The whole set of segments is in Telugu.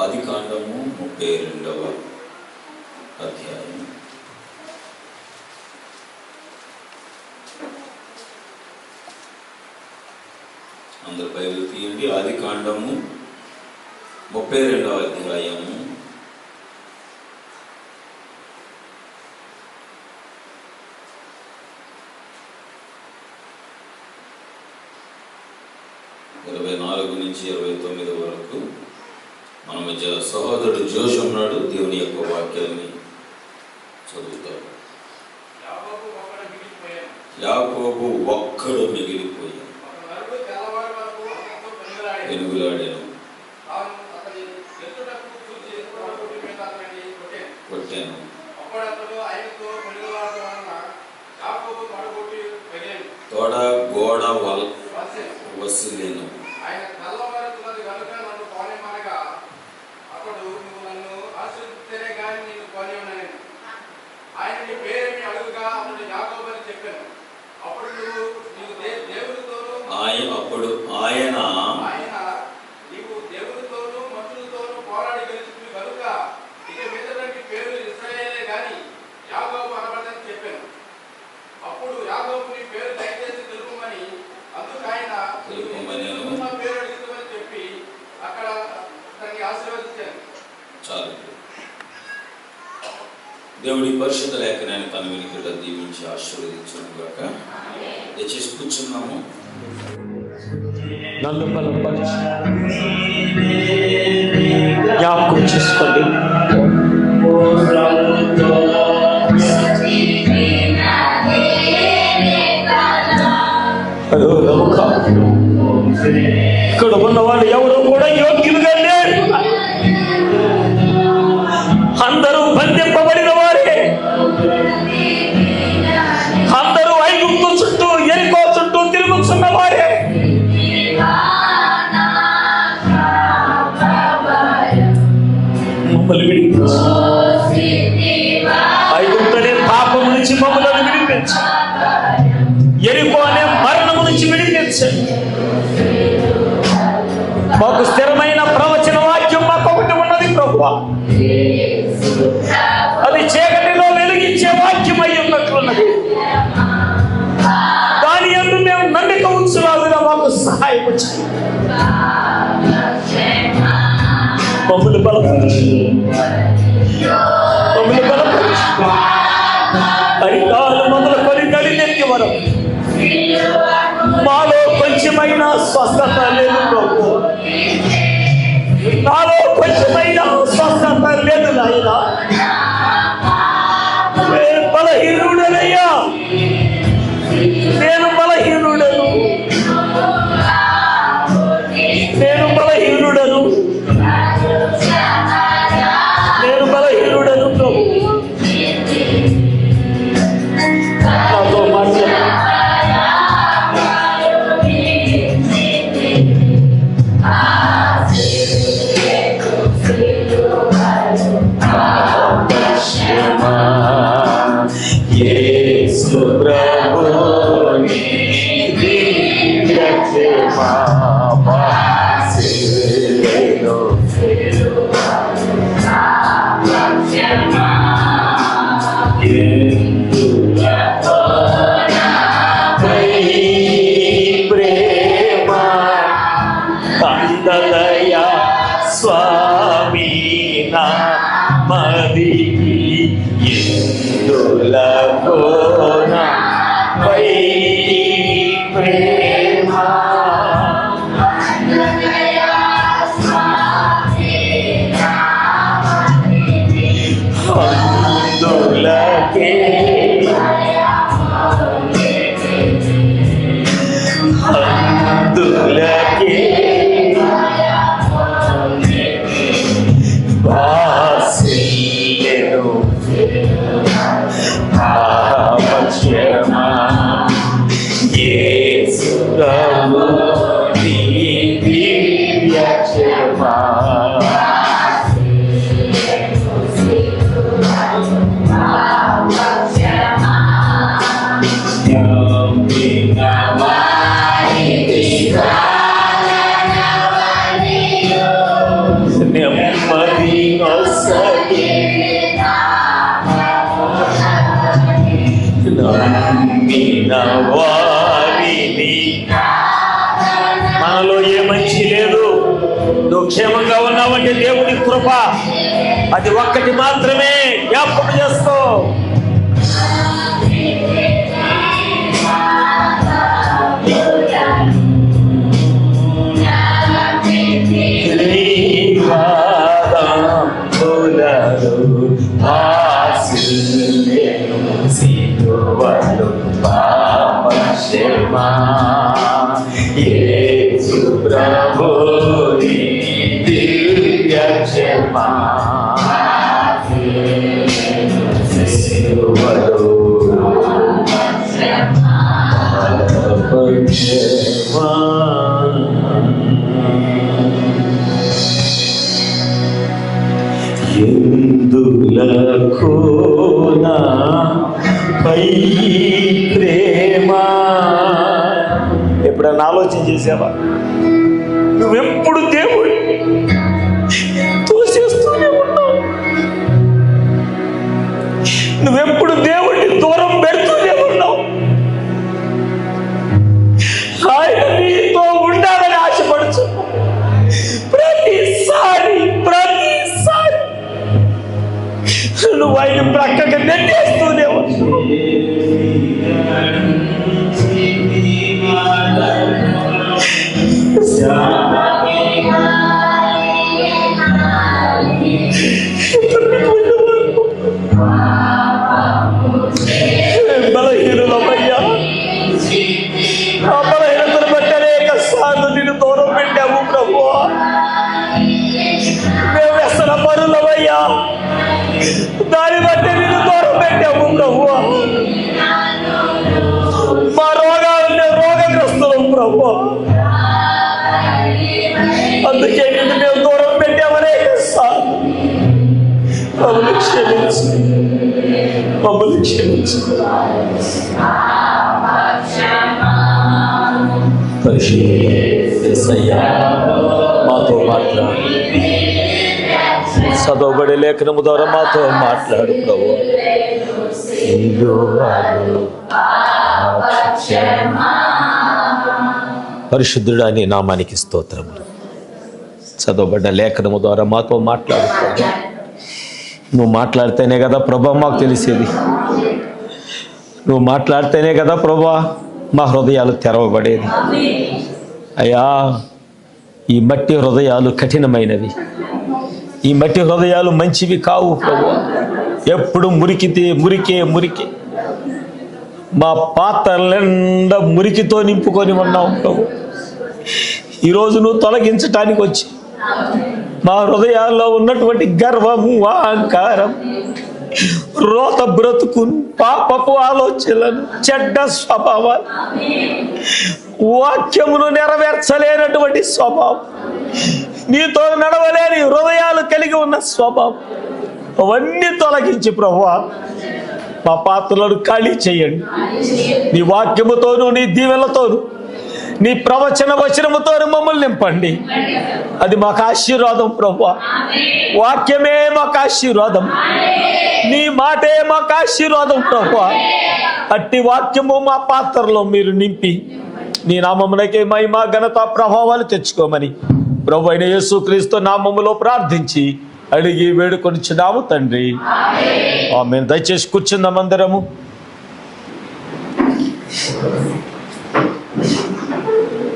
ఆదికాండము 32వ అధ్యాయం. అందరు బైబిల్ తీయండి. ఆదికాండము 32వ అధ్యాయము 24 నుంచి 29 వరకు. మన మధ్య సహోదరుడు జోష్ ఉన్నాడు. దేవుని యొక్క వాక్యాన్ని చదువుతాడు. యాకోబు ఒక్కడు మిగిలిపోయాడు, వెనుగులాడాను, కొట్టాను. తోడ గోడ వసిలేను. అప్పుడు ఆయన చాలు. దేవుడి పరిశుద్ధ లేఖనాన్ని తన వెనుకలో దీవించి ఆశీర్వదించను గాక. దయచేసి కూర్చున్నాము. నన్ను బలపరిచి జ్ఞాపకం చేసుకోండి. ఇక్కడ ఉన్న వాళ్ళు ఎవరు కూడా యోగ్యులుగా లేరు. అందరూ బంధింపబడిన వారే. అందరూ ఐగుప్తు చుట్టూ, యెరికో చుట్టూ తిరుగుతున్న వారే. మమ్మల్ని విడిపించు. ఐగుప్తు అనే పాపం నుంచి మమ్మల్ని విడిపించు. యెరికో అనే మరణము నుంచి విడిపించండి. మాకు స్థిరమైన ప్రవచన వాక్యం మాకు ఒకటి ఉన్నది ప్రభువా. అది చీకటిలో వెలిగించే వాక్యం అయి ఉన్నట్లున్నది. దాని యందు మేము నమ్మిక ఉంచులాగా మాకు సహాయం చేయండి. మమ్మల్ని బలపరచు. మమ్మల్ని బలపరచు. అరికాలు మొదలుకొని నడినెత్తి వరకు మాలో కొంచెమైనా స్వస్థత లేదు ప్రభు. నాలో కొంచెమైనా స్వస్థత లేదు నాయనా. బలహీనుడనయ్యా, నేను బలహీనుడను, నేను బలహీనుడను, నేను బలహీనుడను ప్రభు. నాతో మాట్లాడు. యేసు ప్రభుని దివ్యక్షేమా వాసిలేను. ప్రేమ అందదయ స్వామి మదికి ఎందులకోన పై ప్రేమ అందులకే అందులకే వాసిలేను. యేసు వారిని. మనలో ఏ మంచి లేదు. నువ్వు క్షేమంగా ఉన్నావంటే దేవుని కృప. అది ఒక్కటి మాత్రమే జ్ఞాపకం చేసుకో. యేసు ప్రభుని దివ్య క్షమా ఎందులకు నాపై ప్రేమ. ఎప్పుడన్నా ఆలోచన చేసావా? నువ్వెప్పుడు దేవుడు తోసేస్తూనే ఉన్నావు. నువ్వెప్పుడు దేవుడిని దూరం పెడుతూనే ఉన్నావు. ఆయన నీతో ఉండాలని ఆశపడుచు. ప్రతిసారి నువ్వు ఆయన ప్రక్కగా నెట్టేస్తూనే ఉన్నావు. బలహీనులమయ్యా, ఆ బలహీనతను బట్టి అనేక సార్లు నిన్ను దూరం పెట్టాము ప్రభువా. మేము వ్యసన పరులమయ్యా, దాన్ని బట్టి నిన్ను దూరం పెట్టాము ప్రభువా. మా రోగాలనే రోగగ్రస్తులం ప్రభువా. అందుకే నిన్ను మేము దూరం పెట్టామనే సార్లు. మమ్మల్ని క్షమించు, మమ్మల్ని క్షమించు. పరిశుద్ధయ్యా, మాతో మాట్లాడు. చదవబడే లేఖనము ద్వారా మాతో మాట్లాడు ప్రభువా. పరిశుద్ధుడా నీ నామానికి స్తోత్రములు. చదవబడ్డ లేఖనము ద్వారా మాతో మాట్లాడు. నువ్వు మాట్లాడితేనే కదా ప్రభా మాకు తెలిసేది. నువ్వు మాట్లాడితేనే కదా ప్రభా మా హృదయాలు తెరవబడేది. అయ్యా, ఈ మట్టి హృదయాలు కఠినమైనవి. ఈ మట్టి హృదయాలు మంచివి కావు ప్రభువా. ఎప్పుడు మురికే మా పాత్రల నిండా మురికితో నింపుకొని ఉన్నావు ప్రభు. ఈరోజు నువ్వు తొలగించటానికి వచ్చి మా హృదయాల్లో ఉన్నటువంటి గర్వము, అహంకారం, రోత బ్రతుకును, పాపపు ఆలోచనలను, చెడ్డ స్వభావాలు, వాక్యమును నెరవేర్చలేనటువంటి స్వభావం, నీతో నడవలేని హృదయాలు కలిగి ఉన్న స్వభావం, అవన్నీ తొలగించి ప్రభువా మా పాత్రలను ఖాళీ చేయండి. నీ వాక్యముతోను, నీ దీవెనలతోను, నీ ప్రవచన వచనముతో మమ్మల్ని నింపండి. అది మాకు ఆశీర్వాదం ప్రభువా. వాక్యమే మాకు ఆశీర్వాదం, నీ మాటే మాకు ఆశీర్వాదం ప్రభువా. అట్టి వాక్యము మా పాత్రలో మీరు నింపి నీ నామమునకే మహిమ, ఘనత, ప్రభావాలు తెచ్చుకోమని ప్రభు అయిన యేసుక్రీస్తు నామములో ప్రార్థించి అడిగి వేడుకొనిచున్నాము తండ్రి, ఆమేన్. దయచేసి కూర్చుందాం అందరము.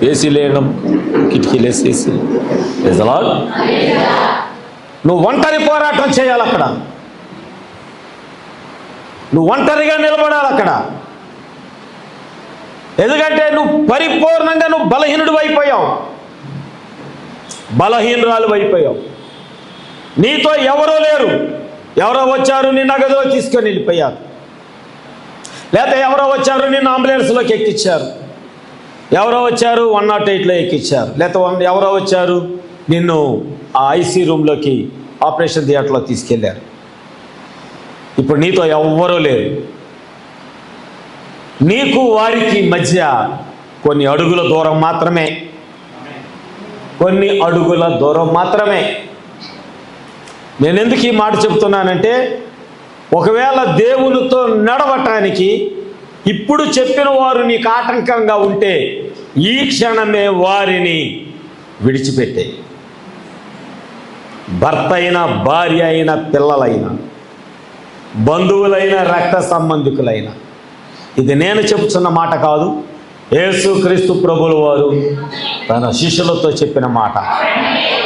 ఏసీ లేడం, కిటికీలేసేసి. నువ్వు ఒంటరి పోరాటం చేయాలి అక్కడ. నువ్వు ఒంటరిగా నిలబడాలి అక్కడ. ఎందుకంటే నువ్వు పరిపూర్ణంగా నువ్వు బలహీనుడు అయిపోయావు, బలహీనురాలు అయిపోయావు. నీతో ఎవరో లేరు. ఎవరో వచ్చారు నిన్ను నగదులో తీసుకొని వెళ్ళిపోయారు, లేకపోతే ఎవరో వచ్చారు నిన్ను అంబులెన్స్లోకి ఎక్కించారు, ఎవరో వచ్చారు 108లో ఎక్కించారు, లేకపోతే ఎవరో వచ్చారు నిన్ను ఆ ఐసీ రూమ్లోకి ఆపరేషన్ థియేటర్లో తీసుకెళ్ళారు. ఇప్పుడు నీతో ఎవ్వరూ లేరు. నీకు వారికి మధ్య కొన్ని అడుగుల దూరం మాత్రమే, కొన్ని అడుగుల దూరం మాత్రమే. నేను ఎందుకు ఈ మాట చెప్తున్నానంటే, ఒకవేళ దేవునితో నడవటానికి ఇప్పుడు చెప్పిన వారు నీకు ఆటంకంగా ఉంటే ఈ క్షణమే వారిని విడిచిపెట్టే. భర్త అయినా, భార్య అయినా, పిల్లలైనా, బంధువులైన, రక్త సంబంధికులైన. ఇది నేను చెప్తున్న మాట కాదు, యేసుక్రీస్తు ప్రభుల వారు తన శిష్యులతో చెప్పిన మాట.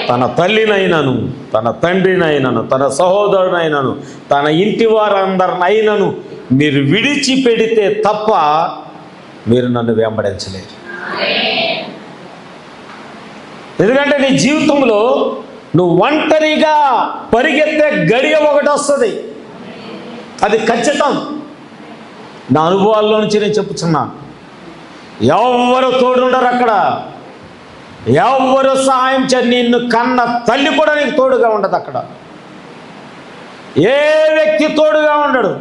తన తల్లినైనను, తన తండ్రినైనను, తన సహోదరునైనను, తన ఇంటి వారందరినైనను మీరు విడిచిపెడితే తప్ప మీరు నన్ను వెంబడించలేరు. ఎందుకంటే నీ జీవితంలో నువ్వు ఒంటరిగా పరిగెత్తే గడియ ఒకటి వస్తుంది, అది ఖచ్చితం. నా అనుభవాల్లో నుంచి నేను చెప్పుచున్నాను. ఎవరు తోడుండరు అక్కడ, ఎవరు సహాయం చేయ, నిన్ను కన్న తల్లి కూడా నీకు తోడుగా ఉండదు అక్కడ. ఏ వ్యక్తి తోడుగా ఉండడు.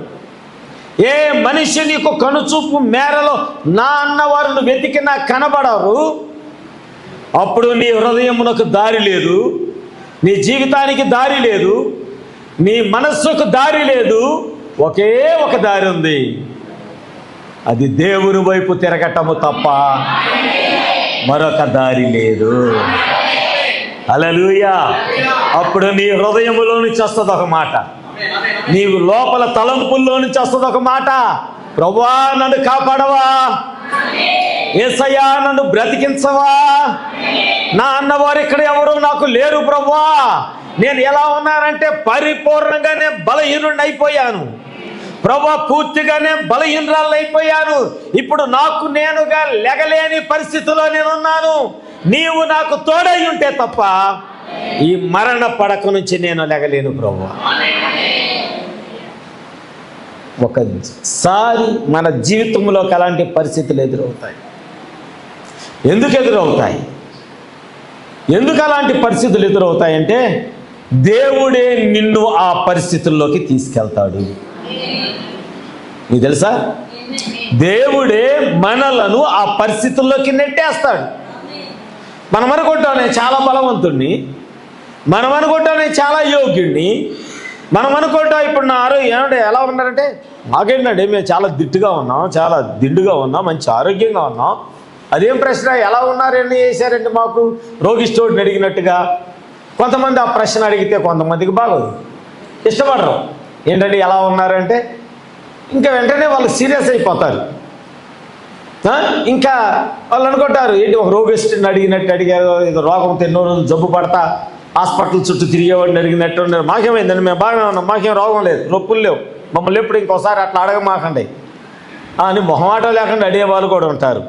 ఏ మనిషి నీకు కనుచూపు మేరలో నా అన్నవారు నువ్వు వెతికినా కనబడరు. అప్పుడు నీ హృదయమునకు దారి లేదు, నీ జీవితానికి దారి లేదు, నీ మనస్సుకు దారి లేదు. ఒకే ఒక దారి ఉంది, అది దేవుని వైపు తిరగటము తప్ప మరొక దారి లేదు. హల్లెలూయా. అప్పుడు నీ హృదయములో నుంచి వస్తుంది ఒక మాట, నీవు లోపల తలంపుల్లో నుంచి వస్తుంది ఒక మాట, ప్రభువా నన్ను కాపాడవా, యేసయ్యా నన్ను బ్రతికించవా, నా అన్నవారు ఇక్కడ ఎవరు నాకు లేరు ప్రభువా, నేను ఎలా ఉన్నానంటే పరిపూర్ణంగానే బలహీనుడిని అయిపోయాను ప్రభువా, పూర్తిగానే బలహీనరాలు అయిపోయాను. ఇప్పుడు నాకు నేనుగా లెగలేని పరిస్థితిలో నేనున్నాను. నీవు నాకు తోడై ఉంటే తప్ప ఈ మరణ పడక నుంచి నేను లెగలేను ప్రభువా. ఒకసారి మన జీవితంలోకి అలాంటి పరిస్థితులు ఎదురవుతాయి. ఎందుకు ఎదురవుతాయి? ఎందుకు అలాంటి పరిస్థితులు ఎదురవుతాయంటే దేవుడే నిన్ను ఆ పరిస్థితుల్లోకి తీసుకెళ్తాడు. నీకు తెలుసా? దేవుడే మనలను ఆ పరిస్థితుల్లోకి నెట్టేస్తాడు. మనం అనుకుంటాం నేను చాలా బలవంతుడిని, మనం అనుకుంటాం నేను చాలా యోగ్యుడిని, మనం అనుకుంటాం ఇప్పుడు నా ఆరోగ్యం ఏమంటే ఎలా ఉన్నారంటే మాకేంటంటే మేము చాలా దిట్టుగా ఉన్నాం, చాలా దిండుగా ఉన్నాం, మంచి ఆరోగ్యంగా ఉన్నాం. అదేం ప్రశ్న, ఎలా ఉన్నారు, ఎన్ని చేశారంటే మాకు రోగిష్టోడిని అడిగినట్టుగా. కొంతమంది ఆ ప్రశ్న అడిగితే కొంతమందికి బాగోదు, ఇష్టపడరు. ఏంటంటే ఎలా ఉన్నారంటే ఇంకా వెంటనే వాళ్ళు సీరియస్ అయిపోతారు. ఇంకా వాళ్ళు అనుకుంటారు ఏంటి ఒక రోగిష్టిని అడిగినట్టు అడిగారు, ఏదో రోగంతో ఎన్నో రోజులు జబ్బు పడతా హాస్పిటల్ చుట్టూ తిరిగేవాడిని అడిగినట్టు ఉన్నారు. మాకేమైందండి, మేము బాగానే ఉన్నాం, మాకేం రోగం లేదు, నొప్పులు లేవు, మమ్మల్ని ఎప్పుడు ఇంకోసారి అట్లా అడగమాకండి అని మొహమాటం లేకుండా అడిగేవాళ్ళు కూడా ఉంటారు.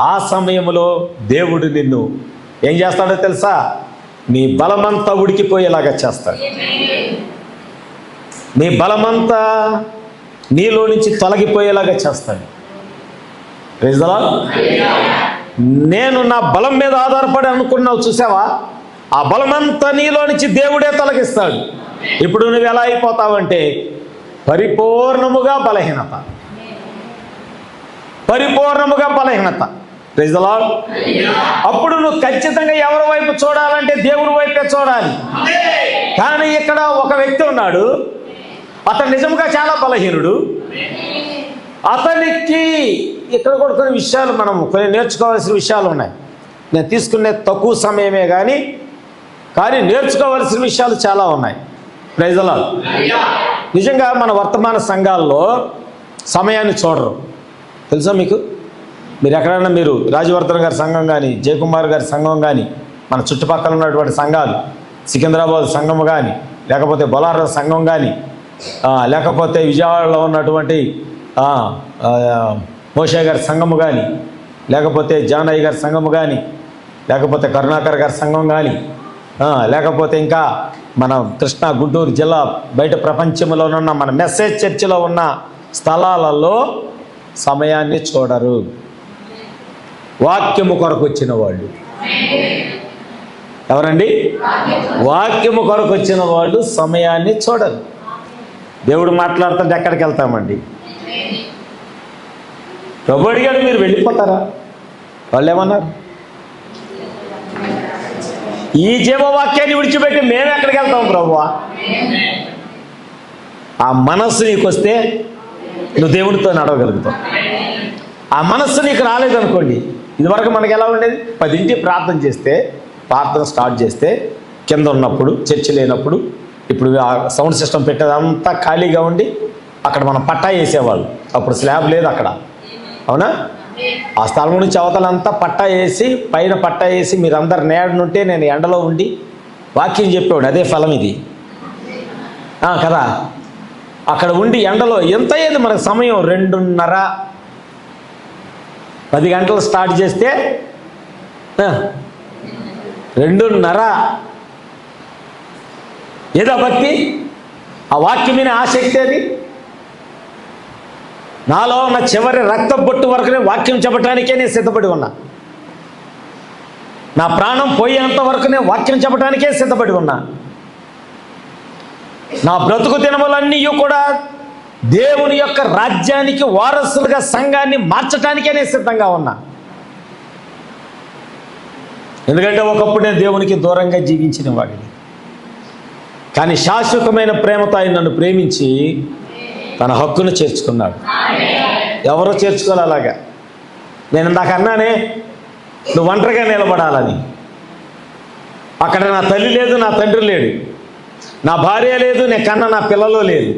ఆ సమయంలో దేవుడు నిన్ను ఏం చేస్తాడో తెలుసా? నీ బలమంతా ఉడికిపోయేలాగా చేస్తాడు. నీ బలమంతా నీలో నుంచి తొలగిపోయేలాగా చేస్తాడు. Praise the lord. నేను నా బలం మీద ఆధారపడి అనుకున్నావు చూసావా, ఆ బలమంతా నీలో నుంచి దేవుడే తొలగిస్తాడు. ఇప్పుడు నువ్వు ఎలా అయిపోతావంటే పరిపూర్ణముగా బలహీనత, పరిపూర్ణముగా బలహీనత. Praise the lord. అప్పుడు నువ్వు ఖచ్చితంగా ఎవరి వైపు చూడాలంటే దేవుని వైపే చూడాలి. కానీ ఇక్కడ ఒక వ్యక్తి ఉన్నాడు, అతను నిజంగా చాలా బలహీనుడు. అతనికి ఇక్కడ కూడా కొన్ని విషయాలు మనం కొన్ని నేర్చుకోవాల్సిన విషయాలు ఉన్నాయి. నేను తీసుకునే తక్కువ సమయమే కానీ నేర్చుకోవాల్సిన విషయాలు చాలా ఉన్నాయి. Praise the lord. నిజంగా మన వర్తమాన సంఘాల్లో సమయాన్ని చూడరు, తెలుసా మీకు? మీరు ఎక్కడైనా మీరు రాజవర్ధన్ గారి సంఘం కానీ, జయకుమార్ గారి సంఘం కానీ, మన చుట్టుపక్కల ఉన్నటువంటి సంఘాలు, సికింద్రాబాద్ సంఘం కానీ, లేకపోతే బొలార సంఘం కానీ, లేకపోతే విజయవాడలో ఉన్నటువంటి మోషే గారి సంఘము కానీ, లేకపోతే జానయ్య గారి సంఘము కానీ, లేకపోతే కరుణాకర్ గారి సంఘం కానీ, లేకపోతే ఇంకా మన కృష్ణా గుంటూరు జిల్లా బయట ప్రపంచంలోనున్న మన మెసేజ్ చర్చిలో ఉన్న స్థలాలలో సమయాన్ని చూడరు. వాక్యము కొరకు వచ్చిన వాళ్ళు ఎవరండి? వాక్యము కొరకు వచ్చిన వాళ్ళు సమయాన్ని చూడరు. దేవుడు మాట్లాడుతుంటే ఎక్కడికి వెళ్తామండి? ప్రభు అడిగాడు, మీరు వెళ్ళిపోతారా? వాళ్ళు ఏమన్నారు? ఈ జీవవాక్యాన్ని విడిచిపెట్టి మేము ఎక్కడికి వెళ్తాం ప్రభువా? ఆ మనస్సు నీకు వస్తే నువ్వు దేవుడితో నడవగలుగుతావు. ఆ మనస్సు నీకు రాలేదనుకోండి, ఇదివరకు మనకి ఎలా ఉండేది, 10 ప్రార్థన చేస్తే, ప్రార్థన స్టార్ట్ చేస్తే కింద ఉన్నప్పుడు, చర్చి లేనప్పుడు, ఇప్పుడు ఆ సౌండ్ సిస్టమ్ పెట్టేదంతా ఖాళీగా ఉండి అక్కడ మనం పట్టా వేసేవాళ్ళు. అప్పుడు స్లాబ్ లేదు అక్కడ, అవునా? ఆ స్థలం నుంచి అవతలంతా పట్టా వేసి, పైన పట్టా వేసి మీరందరు నేడునుంటే నేను ఎండలో ఉండి వాక్యం చెప్పేవాడు. అదే ఫలం ఇది కదా. అక్కడ ఉండి ఎండలో ఎంత అయ్యేది మనకు సమయం, 2:30. 10 గంటలు స్టార్ట్ చేస్తే 2:30. ఏదో భక్తి, ఆ వాక్యం మీద ఆసక్తి. అది నాలో ఉన్న చివరి రక్త బొట్టు వరకునే వాక్యం చెప్పడానికే నేను సిద్ధపడి ఉన్నా. నా ప్రాణం పోయేంత వరకు నేను వాక్యం చెప్పడానికే సిద్ధపడి ఉన్నా. నా బ్రతుకు దినములన్నీ కూడా దేవుని యొక్క రాజ్యానికి వారసులుగా సంఘాన్ని మార్చడానికే నేను సిద్ధంగా ఉన్నా. ఎందుకంటే ఒకప్పుడు నేను దేవునికి దూరంగా జీవించిన వాడిని. కానీ శాశ్వతమైన ప్రేమతో ఆయన నన్ను ప్రేమించి తన హక్కును చేర్చుకున్నాడు. ఎవరో చేర్చుకోవాలి అలాగా. నేను ఇందాక అన్నానే, నువ్వు ఒంటరిగా నిలబడాలని. అక్కడ నా తల్లి లేదు, నా తండ్రి లేడు, నా భార్య లేదు, నేను కన్నా నా పిల్లలు లేదు.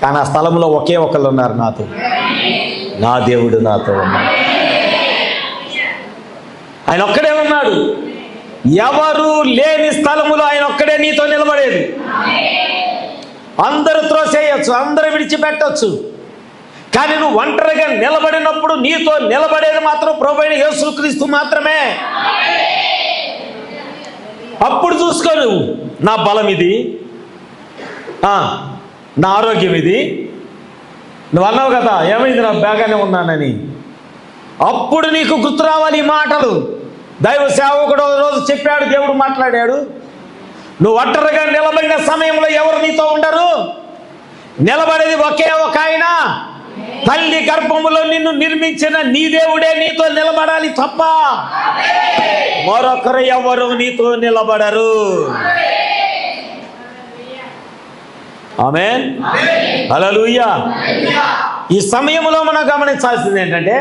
కానీ ఆ స్థలంలో ఒకే ఒకళ్ళు ఉన్నారు నాతో. నా దేవుడు నాతో ఉన్నాడు. ఆయన ఒక్కడే ఉన్నాడు. ఎవరు లేని స్థలములో ఆయన ఒక్కడే నీతో నిలబడేది. అందరూ త్రోసేయచ్చు, అందరూ విడిచిపెట్టచ్చు. కానీ నువ్వు ఒంటరిగా నిలబడినప్పుడు నీతో నిలబడేది మాత్రం ప్రభువైన యేసుక్రీస్తు మాత్రమే. అప్పుడు చూసుకో నువ్వు, నా బలం ఇది, నా ఆరోగ్యం ఇది. నువ్వు అన్నావు కదా, ఏమైంది, నా బాగానే ఉన్నానని. అప్పుడు నీకు గుర్తు రావాలి ఈ మాటలు. దైవ సేవకుడు రోజు చెప్పాడు, దేవుడు మాట్లాడాడు. నువ్వు ఒంటరిగా నిలబడిన సమయంలో ఎవరు నీతో ఉండరు. నిలబడేది ఒకే ఒక ఆయన. తల్లి గర్భములో నిన్ను నిర్మించిన నీ దేవుడే నీతో నిలబడాలి తప్ప మరొకరు ఎవరు నీతో నిలబడరు. ఆమేన్, హల్లెలూయా. ఈ సమయంలో మనం గమనించాల్సింది ఏంటంటే,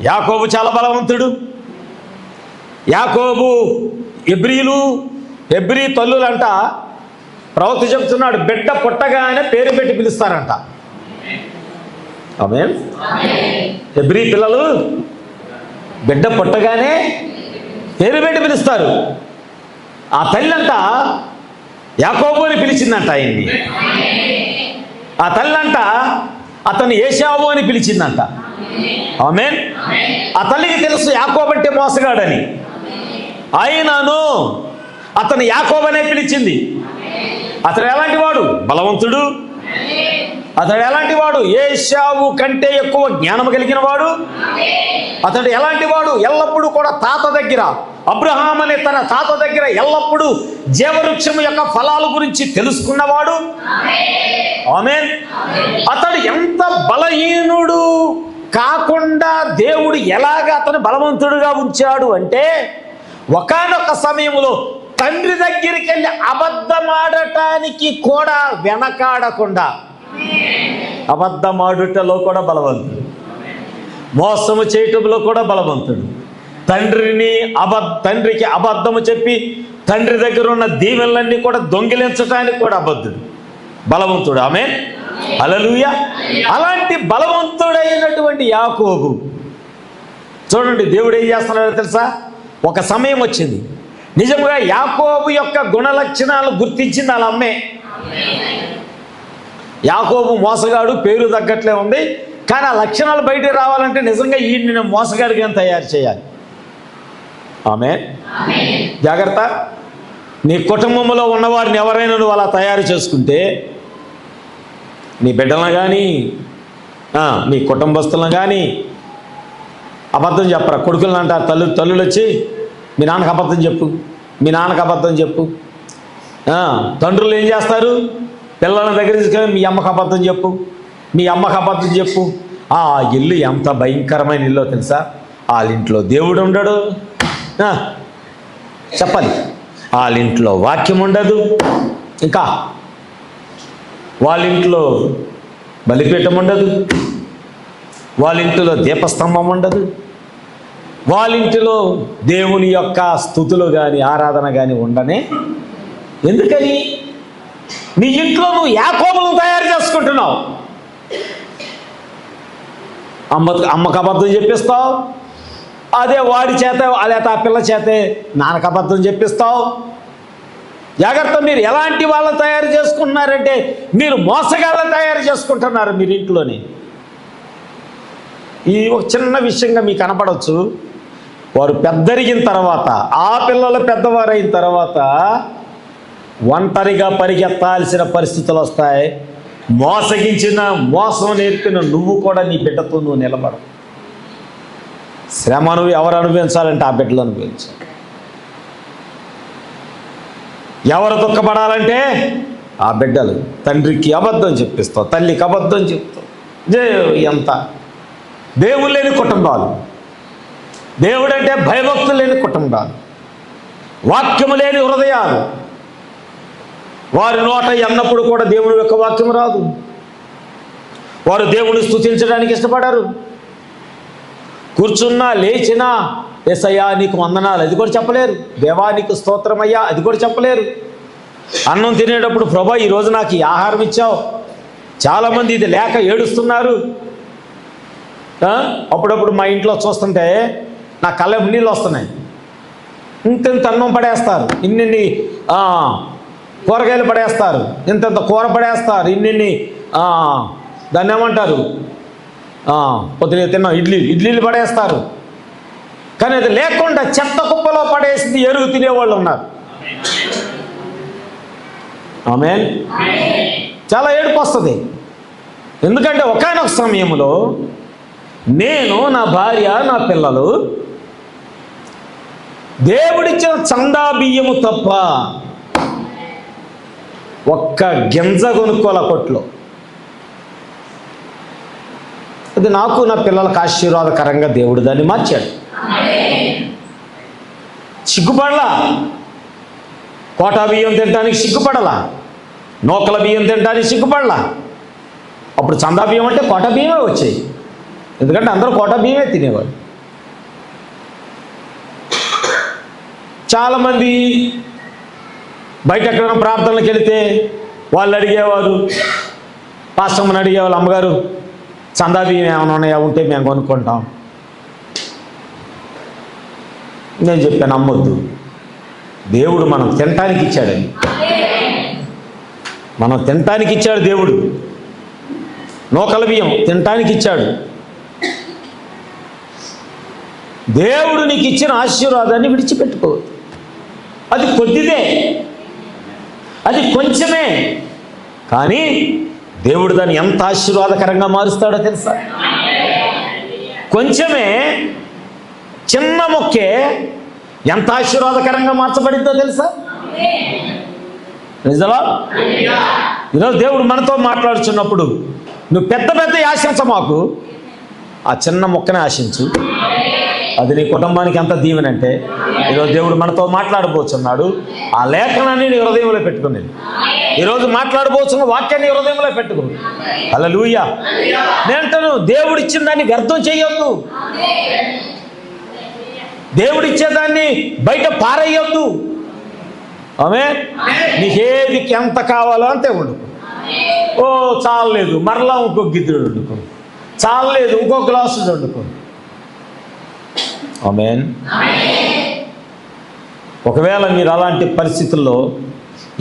యాకోబు చాలా బలవంతుడు. యాకోబు హెబ్రీ తల్లులంట ప్రవక్త చెప్తున్నాడు, బిడ్డ పుట్టగానే పేరు పెట్టి పిలుస్తారంట. ఆమేన్. హెబ్రీ పిల్లలు బిడ్డ పుట్టగానే పేరు పెట్టి పిలుస్తారు. ఆ తల్లి అంట యాకోబు అని పిలిచిందంట ఆయన్ని. ఆ తల్లి అంట అతను ఏశావు అని పిలిచిందంట. ఆమేన్. ఆ తల్లికి తెలుసు యాకోబు అంటే మోసగాడని. అయినను అతను యాకోబు అనే పిలిచింది. అతడు ఎలాంటి వాడు? బలవంతుడు. అతడు ఎలాంటి వాడు? ఏశావు కంటే ఎక్కువ జ్ఞానం కలిగిన వాడు. అతడు ఎలాంటి వాడు? ఎల్లప్పుడూ కూడా తాత దగ్గర, అబ్రహాం అనే తన తాత దగ్గర ఎల్లప్పుడూ జీవవృక్షం యొక్క ఫలాల గురించి తెలుసుకున్నవాడు. ఆమేన్. అతడు ఎంత బలహీనుడు కాకుండా దేవుడు ఎలాగ అతను బలవంతుడుగా ఉంచాడు అంటే, ఒకానొక సమయంలో తండ్రి దగ్గరికి వెళ్ళి అబద్ధమాడటానికి కూడా వెనకాడకుండా, అబద్ధమాడుటలో కూడా బలవంతుడు, మోసము చేయటంలో కూడా బలవంతుడు, తండ్రికి అబద్ధము చెప్పి తండ్రి దగ్గర ఉన్న దీవెనలన్నీ కూడా దొంగిలించడానికి కూడా బలవంతుడు. ఆమేన్, హల్లెలూయా. అలాంటి బలవంతుడైనటువంటి యాకోబు చూడండి, దేవుడు ఏం చేస్తున్నాడో తెలుసా? ఒక సమయం వచ్చింది, నిజంగా యాకోబు యొక్క గుణలక్షణాలు గుర్తించింది వాళ్ళ అమ్మే. యాకోబు మోసగాడు, పేరు తగ్గట్లే ఉంది. కానీ ఆ లక్షణాలు బయటికి రావాలంటే నిజంగా ఈయన్ని మోసగాడిగా తయారు చేయాలి. ఆమేన్. జాగ్రత్త. నీ కుటుంబంలో ఉన్నవారిని ఎవరైనా నువ్వు అలా తయారు చేసుకుంటే, నీ బిడ్డలను కానీ నీ కుటుంబస్తులను కానీ అబద్ధం చెప్పరా. కొడుకులను అంటారు, తల్లులు వచ్చి మీ నాన్నకు అబద్ధం చెప్పు, మీ నాన్నకు అబద్ధం చెప్పు. తండ్రులు ఏం చేస్తారు? పిల్లల దగ్గర తీసుకొని మీ అమ్మకు అబద్ధం చెప్పు, మీ అమ్మకు అబద్ధం చెప్పు. ఆ ఇల్లు ఎంత భయంకరమైన ఇల్లు తెలుసా? వాళ్ళ ఇంట్లో దేవుడు ఉండడు, చెప్పాలి. వాళ్ళ ఇంట్లో వాక్యం ఉండదు, ఇంకా వాళ్ళ ఇంట్లో బలిపీఠం ఉండదు, వాళ్ళ ఇంటిలో దీపస్తంభం ఉండదు, వాళ్ళ ఇంటిలో దేవుని యొక్క స్తుతులు కానీ ఆరాధన కానీ ఉండనే. ఎందుకని? నీ ఇంట్లో నువ్వు యాకోబులను తయారు చేసుకుంటున్నావు. అమ్మకు అబద్ధం చెప్పిస్తావు, అదే వాడి చేత లేకపోతే ఆ పిల్ల చేతే నాన్నకు అబద్ధం చెప్పిస్తావు. జాగ్రత్త, మీరు ఎలాంటి వాళ్ళని తయారు చేసుకుంటున్నారంటే మీరు మోసగాళ్ళని తయారు చేసుకుంటున్నారు మీరు ఇంట్లోని. ఈ ఒక చిన్న విషయంగా మీకు కనపడవచ్చు. వారు పెద్దరిగిన తర్వాత, ఆ పిల్లలు పెద్దవారైన తర్వాత ఒంటరిగా పరిగెత్తాల్సిన పరిస్థితులు వస్తాయి. మోసం నేర్పిన నువ్వు కూడా నీ బిడ్డతో నువ్వు నిలబడవు. శ్రమ నువ్వు ఎవరు అనుభవించాలంటే ఆ బిడ్డలు అనుభవించాలి. ఎవరు దుఃఖపడాలంటే ఆ బిడ్డలు. తండ్రికి అబద్ధం చెప్పిస్తావు, తల్లికి అబద్ధం చెప్తావు. ఎంత దేవుడు లేని కుటుంబాలు, దేవుడంటే భయభక్తులు లేని కుటుంబాలు, వాక్యము లేని హృదయాలు. వారి నోట ఎన్నప్పుడు కూడా దేవుని యొక్క వాక్యం రాదు. వారు దేవుని స్తుతించడానికి ఇష్టపడరు. కూర్చున్నా లేచినా యేసయ్యా నీకు వందనాలు అది కూడా చెప్పలేరు. దేవా నీకు స్తోత్రమయ్యా అది కూడా చెప్పలేరు. అన్నం తినేటప్పుడు ప్రభా ఈరోజు నాకు ఈ ఆహారం ఇచ్చావు. చాలామంది ఇది లేక ఏడుస్తున్నారు. అప్పుడప్పుడు మా ఇంట్లో చూస్తుంటే నా కళ్ళ నీళ్ళు వస్తున్నాయి. ఇంత అన్నం పడేస్తారు, ఇన్ని కూరగాయలు పడేస్తారు, ఇంత కూర పడేస్తారు, ఇన్ని దాన్ని ఏమంటారు పొద్దున తిన్నాం ఇడ్లీలు పడేస్తారు. కానీ అది లేకుండా చెత్త కుప్పలో పడేసింది ఎరుగు తినేవాళ్ళు ఉన్నారు. ఆమేన్. చాలా ఏడుపు వస్తుంది. ఎందుకంటే ఒకానొక సమయంలో నేను, నా భార్య, నా పిల్లలు దేవుడిచ్చిన చందా బియ్యము తప్ప ఒక్క గింజ కొనుక్కోల కొట్లో. అది నాకు నా పిల్లలకు ఆశీర్వాదకరంగా దేవుడు దాన్ని మార్చాడు. సిగ్గుపడలా. కోటా బియ్యం తినడానికి సిగ్గుపడలా, నూకల బియ్యం తినడానికి సిగ్గుపడలా. అప్పుడు చందా బియ్యం అంటే కోటా బియ్యమే వచ్చాయి. ఎందుకంటే అందరూ కోటా బియ్యమే తినేవాడు. చాలామంది బయట ఎక్కడైనా ప్రార్థనలకు వెళితే వాళ్ళు అడిగేవారు, పాస్టమ్మని అడిగేవాళ్ళు, అమ్మగారు చందా బియ్యం ఏమైనా ఉన్నాయా, ఉంటే మేము కొనుక్కుంటాం. నేను చెప్పాను అమ్మొద్దు, దేవుడు మనం తినటానికి ఇచ్చాడని. మనం తినటానికి ఇచ్చాడు దేవుడు. నూకల బియ్యం తినటానికి ఇచ్చాడు దేవుడు. నీకు ఇచ్చిన ఆశీర్వాదాన్ని విడిచిపెట్టుకోవద్దు. అది కొద్దిదే, అది కొంచెమే, కానీ దేవుడు దాన్ని ఎంత ఆశీర్వాదకరంగా మారుస్తాడో తెలుసా? కొంచెమే, చిన్న మొక్కే ఎంత ఆశీర్వాదకరంగా మార్చబడిందో తెలుసా? నిజమా? ఈరోజు దేవుడు మనతో మాట్లాడుచున్నప్పుడు నువ్వు పెద్ద పెద్ద ఆశించ మాకు, ఆ చిన్న మొక్కనే ఆశించు. అది నీ కుటుంబానికి ఎంత దీవెనంటే ఈరోజు దేవుడు మనతో మాట్లాడబోతున్నాడు. ఆ లేఖనాన్ని నీ హృదయంలో పెట్టుకునేది. ఈరోజు మాట్లాడబోతున్న వాక్యాన్ని హృదయంలో పెట్టుకో. హల్లెలూయా. నేనంటాను, దేవుడు ఇచ్చిన దాన్ని వ్యర్థం చేయొద్దు. దేవుడిచ్చేదాన్ని బయట పారేయొద్దు. ఆమేన్. నీకేది ఎంత కావాలో అంతే వండుకో. ఓ చాలలేదు మరలా ఇంకో గిద్దెడు వండుకో, చాలలేదు ఇంకో గ్లాసు వండుకో. ఆమేన్. ఒకవేళ మీరు అలాంటి పరిస్థితుల్లో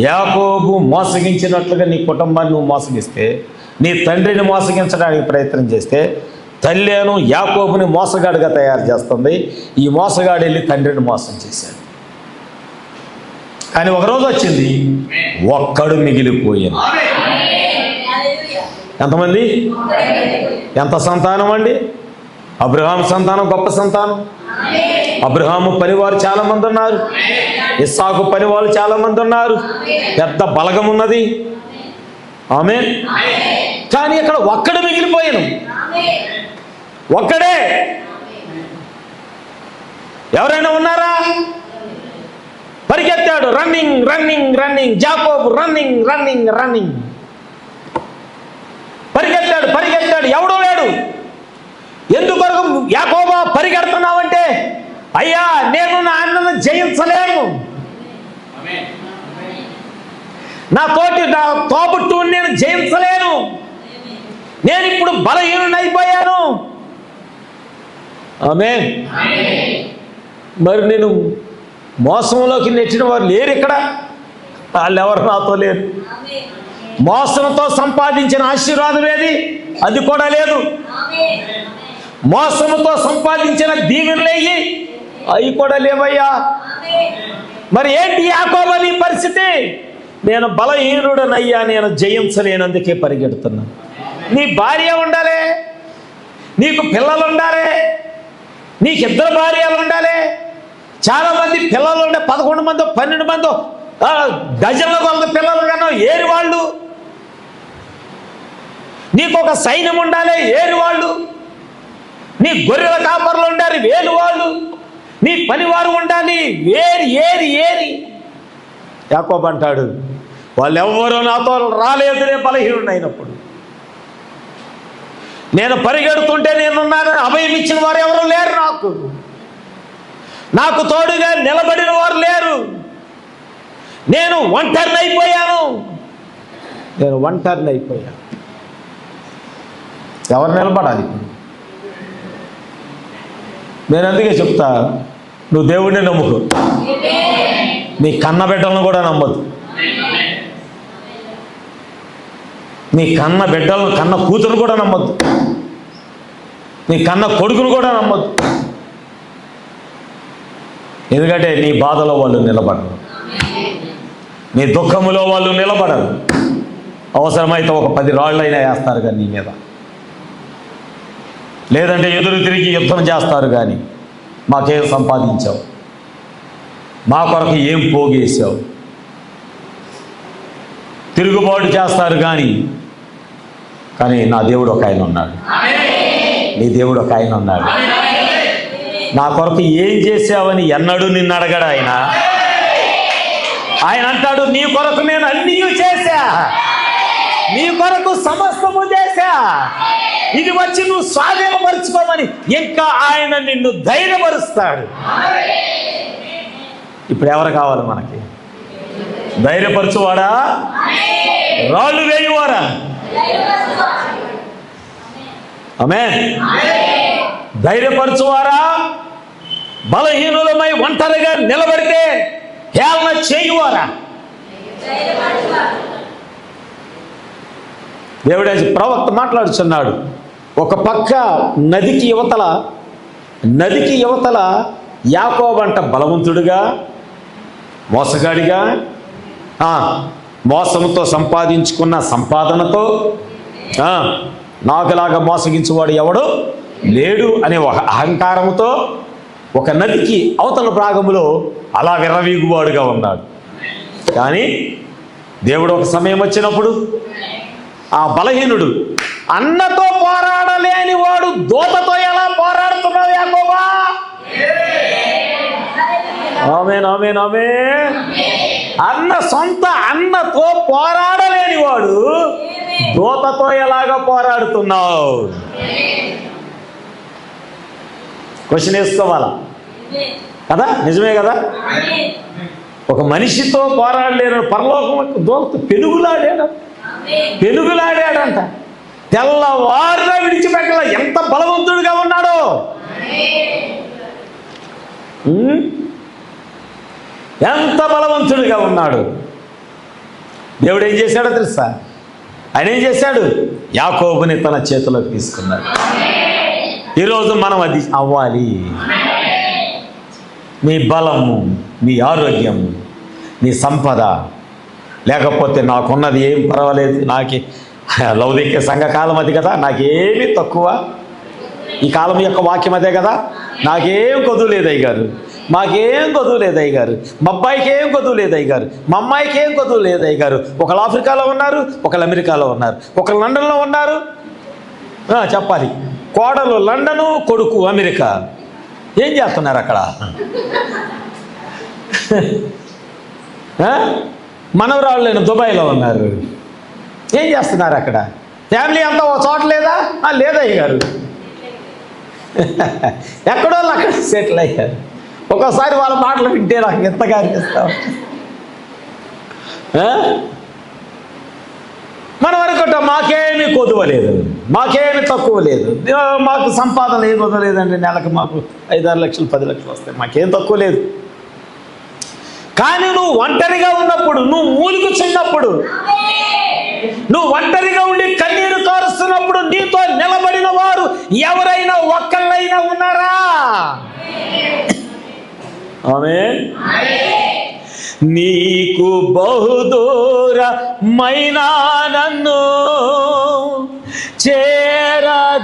యాకోబు మోసగించినట్లుగా నీ కుటుంబాన్ని నువ్వు మోసగిస్తే, నీ తండ్రిని మోసగించడానికి ప్రయత్నం చేస్తే, తల్లేను యాకోబుని మోసగాడిగా తయారు చేస్తుంది. ఈ మోసగాడు వెళ్ళి తండ్రిని మోసం చేశాడు. కానీ ఒకరోజు వచ్చింది, ఒక్కడు మిగిలిపోయింది. ఎంతమంది? ఎంత సంతానం అండి? అబ్రహాము సంతానం గొప్ప సంతానం. అబ్రహాము పనివారు చాలా మంది ఉన్నారు, ఇస్సాకు పనివారు చాలా మంది ఉన్నారు, పెద్ద బలగం ఉన్నది. ఆమేన్. కానీ ఇక్కడ ఒక్కడు మిగిలిపోయాను. ఒక్కడే. ఎవరైనా ఉన్నారా? పరిగెత్తాడు, రన్నింగ్ రన్నింగ్ రన్నింగ్. యాకోబు రన్నింగ్ రన్నింగ్ రన్నింగ్. పరిగెత్తాడు పరిగెత్తాడు, ఎవడూ లేడు. ఎందుకొరకు యాకోబా పరిగెడుతున్నావంటే, అయ్యా నేను నా అన్నను జయించలేను, నా తోబుట్టువుని నేను జయించలేను, నేను ఇప్పుడు బలహీనుడైపోయాను. ఆమేన్. మరి నేను మోసంలోకి నెట్టిన వారు లేరు ఇక్కడ, వాళ్ళు ఎవరు నాతో లేరు. మోసంతో సంపాదించిన ఆశీర్వాదం ఏది? అది కూడా లేదు. మోసంతో సంపాదించిన దీవెనలేయి, అవి కూడా లేవయ్యా. మరి ఏంటి యాకోబు నీ పరిస్థితి? నేను బలహీనుడనయ్యా, నేను జయించలేనందుకే పరిగెడుతున్నా. నీ భార్య ఉండాలి, నీకు పిల్లలు ఉండాలి, నీకు 2 భార్యలు ఉండాలి. చాలామంది పిల్లలు ఉండే 11 మందో 12 మందో డజన్ల కొలది పిల్లలు కన్నా ఏరు వాళ్ళు. నీకు ఒక సైన్యం ఉండాలి, ఏరు వాళ్ళు. నీ గొర్రెల కాపర్లు ఉండాలి, వేలు వాళ్ళు. నీ పనివారు ఉండాలి, ఏరి ఏరి ఏరి. యాకోబు అంటాడు, వాళ్ళెవ్వరూ నాతో రాలేదు, నేను బలహీనుడైనప్పుడు. నేను పరిగెడుతుంటే నేనున్నానని అభయం ఇచ్చిన వారు ఎవరు లేరు, నాకు తోడుగా నిలబడిన వారు లేరు. నేను ఒంటరిని అయిపోయాను. ఎవరు నిలబడాలి? నేను అందుకే చెప్తా, నువ్వు దేవుడిని నమ్ముకో, నీ కన్న బిడ్డలను కూడా నమ్మద్దు. నీ కన్న బిడ్డలను, కన్న కూతురు కూడా నమ్మద్దు, నీ కన్న కొడుకును కూడా నమ్మద్దు. ఎందుకంటే నీ బాధలో వాళ్ళు నిలబడరు, నీ దుఃఖములో వాళ్ళు నిలబడరు. అవసరమైతే ఒక 10 రాళ్ళైనా వేస్తారు కానీ నీ మీద, లేదంటే ఎదురు తిరిగి యుద్ధం చేస్తారు. కానీ మాకేం సంపాదించావు, మా కొరకు ఏం పోగేశావు, తిరుగుబాటు చేస్తారు. కానీ నా దేవుడు ఒక ఆయన ఉన్నాడు, నీ దేవుడు ఒక ఆయన ఉన్నాడు. నా కొరకు ఏం చేసావని ఎన్నడూ నిన్ను అడగడు ఆయన. ఆయన అంటాడు, నీ కొరకు నేను అన్నీ చేశా, నీ కొరకు సమస్తము చేశా, ఇది వచ్చి నువ్వు స్వాధీనపరుచుకోమని ఇంకా ఆయన నిన్ను ధైర్యపరుస్తాడు. ఇప్పుడు ఎవరు కావాలి మనకి? ధైర్యపరచువాడా, రాళ్ళు వేయువారా? ఆమేన్. ధైర్యపరచువారా, బలహీనులమై ఒంటరిగా నిలబడితే హేళన చేయువారా? దేవుడే ప్రవక్త మాట్లాడుచున్నాడు. ఒక పక్క నదికి యువతల యాకోబంట బలవంతుడిగా, మోసగాడిగా, మోసంతో సంపాదించుకున్న సంపాదనతో నాకులాగా మోసగించేవాడు ఎవడు లేడు అనే ఒక అహంకారంతో ఒక నదికి అవతల భాగములో అలా విర్రవీగువాడుగా ఉన్నాడు. కానీ దేవుడు ఒక సమయం వచ్చినప్పుడు ఆ బలహీనుడు, అన్నతో పోరాడలేని వాడు దూతతో ఎలా పోరాడుతున్నావు యాకోబా? ఆమేన్, ఆమేన్, ఆమేన్. సొంత అన్నతో పోరాడలేని వాడు దూతతో ఎలాగ పోరాడుతున్నావు? క్వశ్చన్ వేసుకోవాలా కదా? నిజమే కదా? ఒక మనిషితో పోరాడలేరు, పరలోకం దూత పెనుగులాడాడంట. తెల్లవారుగా విడిచిపెట్టాల. ఎంత బలవంతుడిగా ఉన్నాడో! ఎంత బలవంతుడిగా ఉన్నాడు! దేవుడు ఏం చేశాడో తెలుసా? ఆయన ఏం చేశాడు? యాకోబుని తన చేతిలోకి తీసుకున్నాడు. ఈరోజు మనం అది అవ్వాలి. నీ బలము, నీ ఆరోగ్యము, నీ సంపద లేకపోతే నాకున్నది ఏం పర్వాలేదు, నాకే లౌకిక సంఘకాలం అది కదా, నాకేమీ తక్కువ, ఈ కాలం యొక్క వాక్యం అదే కదా, నాకేం కొదువు లేదు అయ్యగారు, మాకేం కొదువు లేదు అయ్యగారు, మా అబ్బాయికి ఏం కొదువు లేదు అయ్యగారు, మా అమ్మాయికి ఏం కొదువు లేదు అయ్యగారు. ఒకళ్ళు ఆఫ్రికాలో ఉన్నారు, ఒకళ్ళు అమెరికాలో ఉన్నారు, ఒకళ్ళు లండన్లో ఉన్నారు. చెప్పాలి, కోడలు లండను, కొడుకు అమెరికా. ఏం చేస్తున్నారు అక్కడ? మనవరాళ్ళు దుబాయ్లో ఉన్నారు. ఏం చేస్తున్నారు అక్కడ? ఫ్యామిలీ అంతా ఒక చోట లేదా? లేదయ్య గారు. ఎక్కడో అక్కడ సెటిల్ అయ్యారు. ఒక్కోసారి వాళ్ళ మాటలు వింటే నాకు ఎంతగా అనిపిస్తాం. మనం అనుకుంటాం మాకేమీ కొదువ లేదు, మాకేమీ తక్కువ లేదు, మాకు సంపాదన ఏం కొదువ లేదండి, నెలకు మాకు 5-6 లక్షలు 10 లక్షలు వస్తాయి, మాకేం తక్కువ లేదు. కానీ నువ్వు ఒంటరిగా ఉన్నప్పుడు, నువ్వు మూలుగుచున్నప్పుడు, నువ్వు ఒంటరిగా ఉండి కన్నీరు కారుస్తున్నప్పుడు నీతో నిలబడిన వారు ఎవరైనా ఒక్కళ్ళైనా ఉన్నారా? ఆమేన్. నీకు బహుదూరమైన నన్ను చేరదీసిన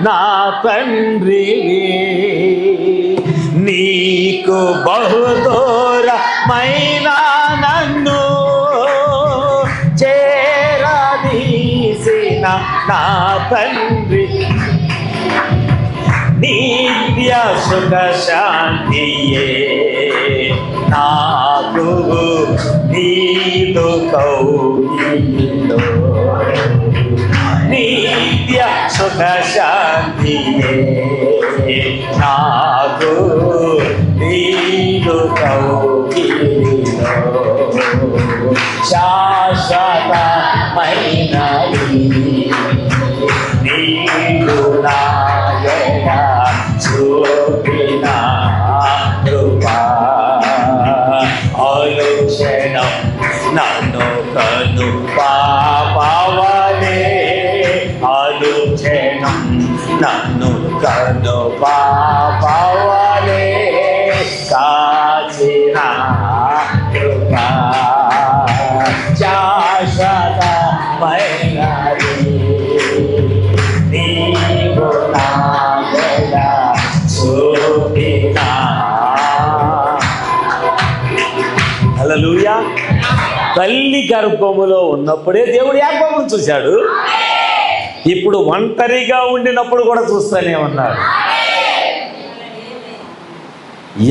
నా తండ్రివి, నీకు బహుదూరమైన నన్ను చేరదీసిన నా తండ్రి, నిత్య సుఖ శాంతియే నాకు నీదు కౌగిలిలో, నిత్య సుఖ శాంతియే నాకు నీదు కౌగిలిలో, శాశ్వతమైనది నీదు నాయన చూపిన కృపా, అనుక్షణం నన్ను కను పాపవలే, అనుక్షణం నన్ను కను పాపవలే కాచిన కృపా, శాశ్వతమైనది నీవు నాయన చూపిన. హల్లెలూయా. తల్లి గర్భములో ఉన్నప్పుడే దేవుడు యాకోబును చూశాడు, ఇప్పుడు ఒంటరిగా ఉండినప్పుడు కూడా చూస్తూనే ఉన్నాడు.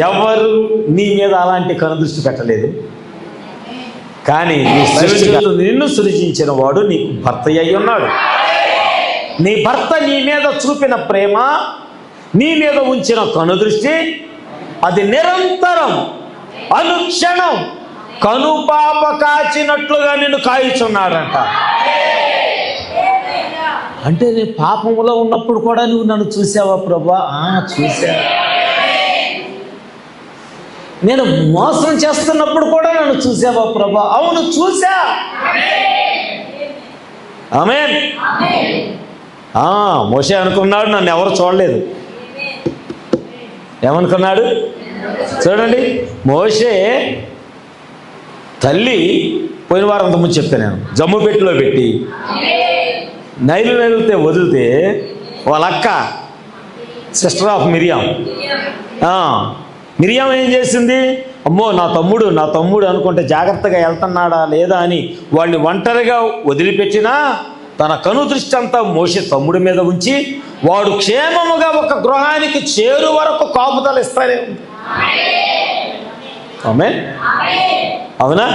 ఎవరు నీ మీద అలాంటి కనుదృష్టి పెట్టలేదు, కానీ నిన్ను సృజించిన వాడు నీకు భర్త అయి ఉన్నాడు. నీ భర్త నీ మీద చూపిన ప్రేమ, నీ మీద ఉంచిన కనుదృష్టి, అది నిరంతరం అనుక్షణం కనుపాప కాచినట్లుగా నిన్ను కాయిచున్నాడంట. అంటే నేను పాపములో ఉన్నప్పుడు కూడా నువ్వు నన్ను చూసావా ప్రభా? చూసా. నేను మోసం చేస్తున్నప్పుడు కూడా నన్ను చూసావా ప్రభా? అవును చూసా. ఆమేన్. మోషే అనుకున్నాడు నన్ను ఎవరు చూడలేదు. ఏమనుకున్నాడు చూడండి, మోషే తల్లి పోయిన వారం అంతకుముందు చెప్తే నేను జమ్ము పెట్టిలో పెట్టి నైలు వదిలితే వాళ్ళ అక్క సిస్టర్ ఆఫ్ మిరియాం ఏం చేసింది? అమ్మో నా తమ్ముడు అనుకుంటే జాగ్రత్తగా వెళ్తున్నాడా లేదా అని వాడిని ఒంటరిగా వదిలిపెట్టినా తన కనుదృష్టి అంతా మోషే తమ్ముడి మీద ఉంచి వాడు క్షేమముగా ఒక గృహానికి చేరు వరకు కాపుదలు ఇస్తానే ఉంది. ఆమేన్. అవునా?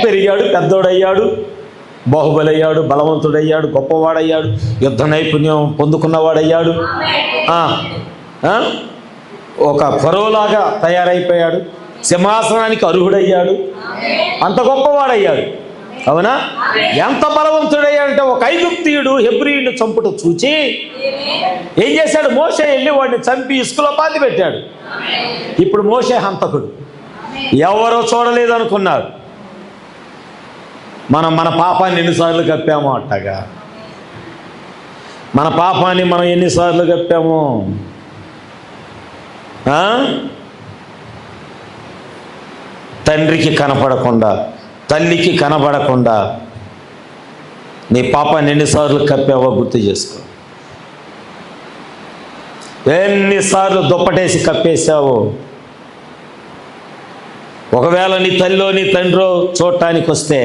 పెరిగాడు, పెద్దోడయ్యాడు, బాహుబలయ్యాడు, బలవంతుడయ్యాడు, గొప్పవాడయ్యాడు, యుద్ధ నైపుణ్యం పొందుకున్నవాడయ్యాడు, ఒక ఫరోలాగా తయారైపోయాడు, సింహాసనానికి అర్హుడయ్యాడు, అంత గొప్పవాడయ్యాడు. అవునా? ఎంత బలవంతుడయ్యాడంటే ఒక ఐగుప్తీయుడు హెబ్రీయుడిని చంపుట చూచి ఏం చేశాడు? మోషే వెళ్ళి వాడిని చంపి ఇసుకలో పాతి పెట్టాడు. ఇప్పుడు మోషే హంతకుడు, ఎవరో చూడలేదు అనుకున్నాడు. మన పాపాన్ని ఎన్నిసార్లు కప్పామో అట్టగా మన పాపాన్ని మనం ఎన్నిసార్లు కప్పామో. తండ్రికి కనపడకుండా, తల్లికి కనపడకుండా నీ పాపాన్ని ఎన్నిసార్లు కప్పావో గుర్తు చేసుకో. ఎన్నిసార్లు దుప్పటేసి కప్పేశావో. ఒకవేళ నీ తల్లిలో నీ తండ్రో చూడటానికి వస్తే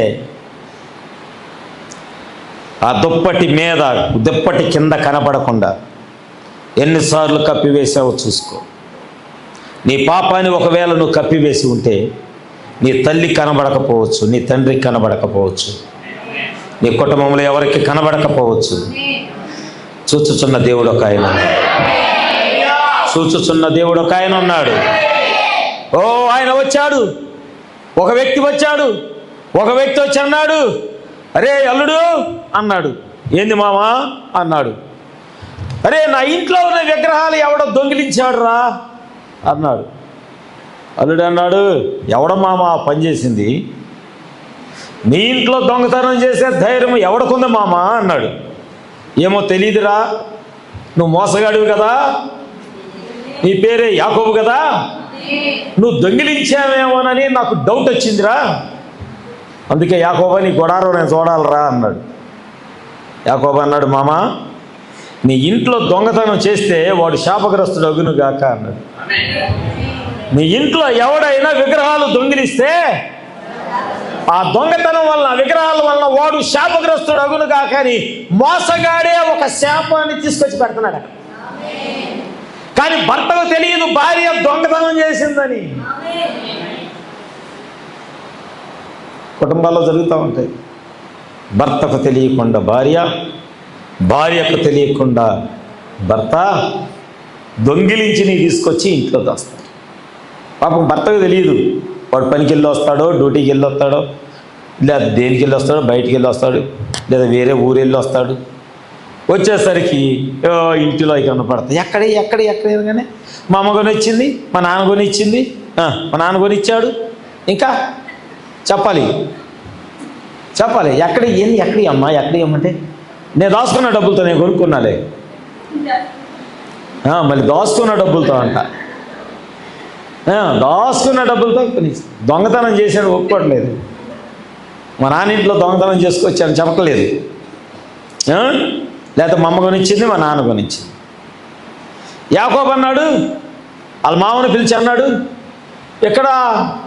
ఆ దుప్పటి కింద కనపడకుండా ఎన్నిసార్లు కప్పివేసావో చూసుకో. నీ పాపాన్ని ఒకవేళ నువ్వు కప్పివేసి ఉంటే నీ తల్లి కనబడకపోవచ్చు, నీ తండ్రికి కనబడకపోవచ్చు, నీ కుటుంబంలో ఎవరికి కనబడకపోవచ్చు. చూచుచున్న దేవుడు ఒక ఆయన, చూచుచున్న దేవుడు ఒక ఆయన ఉన్నాడు. ఓ ఆయన వచ్చాడు, ఒక వ్యక్తి వచ్చాడు. ఒక వ్యక్తి వచ్చి అన్నాడు, అరే అల్లుడు అన్నాడు. ఏంది మామా అన్నాడు. అరే నా ఇంట్లో ఉన్న విగ్రహాలు ఎవడో దొంగిలించాడు రా అన్నాడు. అల్లుడు అన్నాడు, ఎవడ మామ పని చేసింది? నీ ఇంట్లో దొంగతనం చేసే ధైర్యం ఎవడకుంది మామ అన్నాడు. ఏమో తెలియదురా, నువ్వు మోసగాడివి కదా, నీ పేరే యాకోబు కదా, నువ్వు దొంగిలించావేమోనని నాకు డౌట్ వచ్చిందిరా, అందుకే యాకోబా నీ గుడారం నేను చూడాలరా అన్నాడు. యాకోబు అన్నాడు, మామ నీ ఇంట్లో దొంగతనం చేస్తే వాడు శాపగ్రస్తుడు అగును గాక అన్నాడు. నీ ఇంట్లో ఎవడైనా విగ్రహాలు దొంగిలిస్తే ఆ దొంగతనం వలన, విగ్రహాల వలన వాడు శాపగ్రస్తుడు అగును గాక అని మోసగాడే ఒక శాపాన్ని తీసుకొచ్చి పెడుతున్నాడు. కానీ భర్తకు తెలియదు భార్య దొంగతనం చేసిందని. కుటుంబాల్లో జరుగుతూ ఉంటాయి. భర్తకు తెలియకుండా భార్య, భార్యకు తెలియకుండా భర్త దొంగిలించి నీ తీసుకొచ్చి ఇంట్లో దాస్తాడు. పాపం భర్తకు తెలియదు, వాడు పనికి వెళ్ళి వస్తాడో, డ్యూటీకి వెళ్ళి వస్తాడో, లేదా దేనికి వెళ్ళి వస్తాడో, బయటికి వెళ్ళి వస్తాడు, లేదా వేరే ఊరు వెళ్ళి వస్తాడు. వచ్చేసరికి ఇంటిలో కనపడతాయి. ఎక్కడ కానీ మా అమ్మ కొని ఇచ్చింది, మా నాన్న కొని ఇచ్చింది, మా నాన్న కొని ఇచ్చాడు, ఇంకా చెప్పాలి. ఎక్కడి అమ్మ ఇమ్మంటే నేను దాచుకున్న డబ్బులతో నేను కొనుక్కున్నాలే. మళ్ళీ దాచుకున్న డబ్బులతో అంట, దాచుకున్న డబ్బులతో దొంగతనం చేశాడు ఒప్పుకోవట్లేదు. మా నాన్న ఇంట్లో దొంగతనం చేసుకొచ్చాను చెప్పట్లేదు. లేకపోతే మా అమ్మ కొనిచ్చింది, మా నాన్న కొనిచ్చింది. యాకోబు అన్నాడు, వాళ్ళ మామని పిలిచి అన్నాడు, ఇక్కడ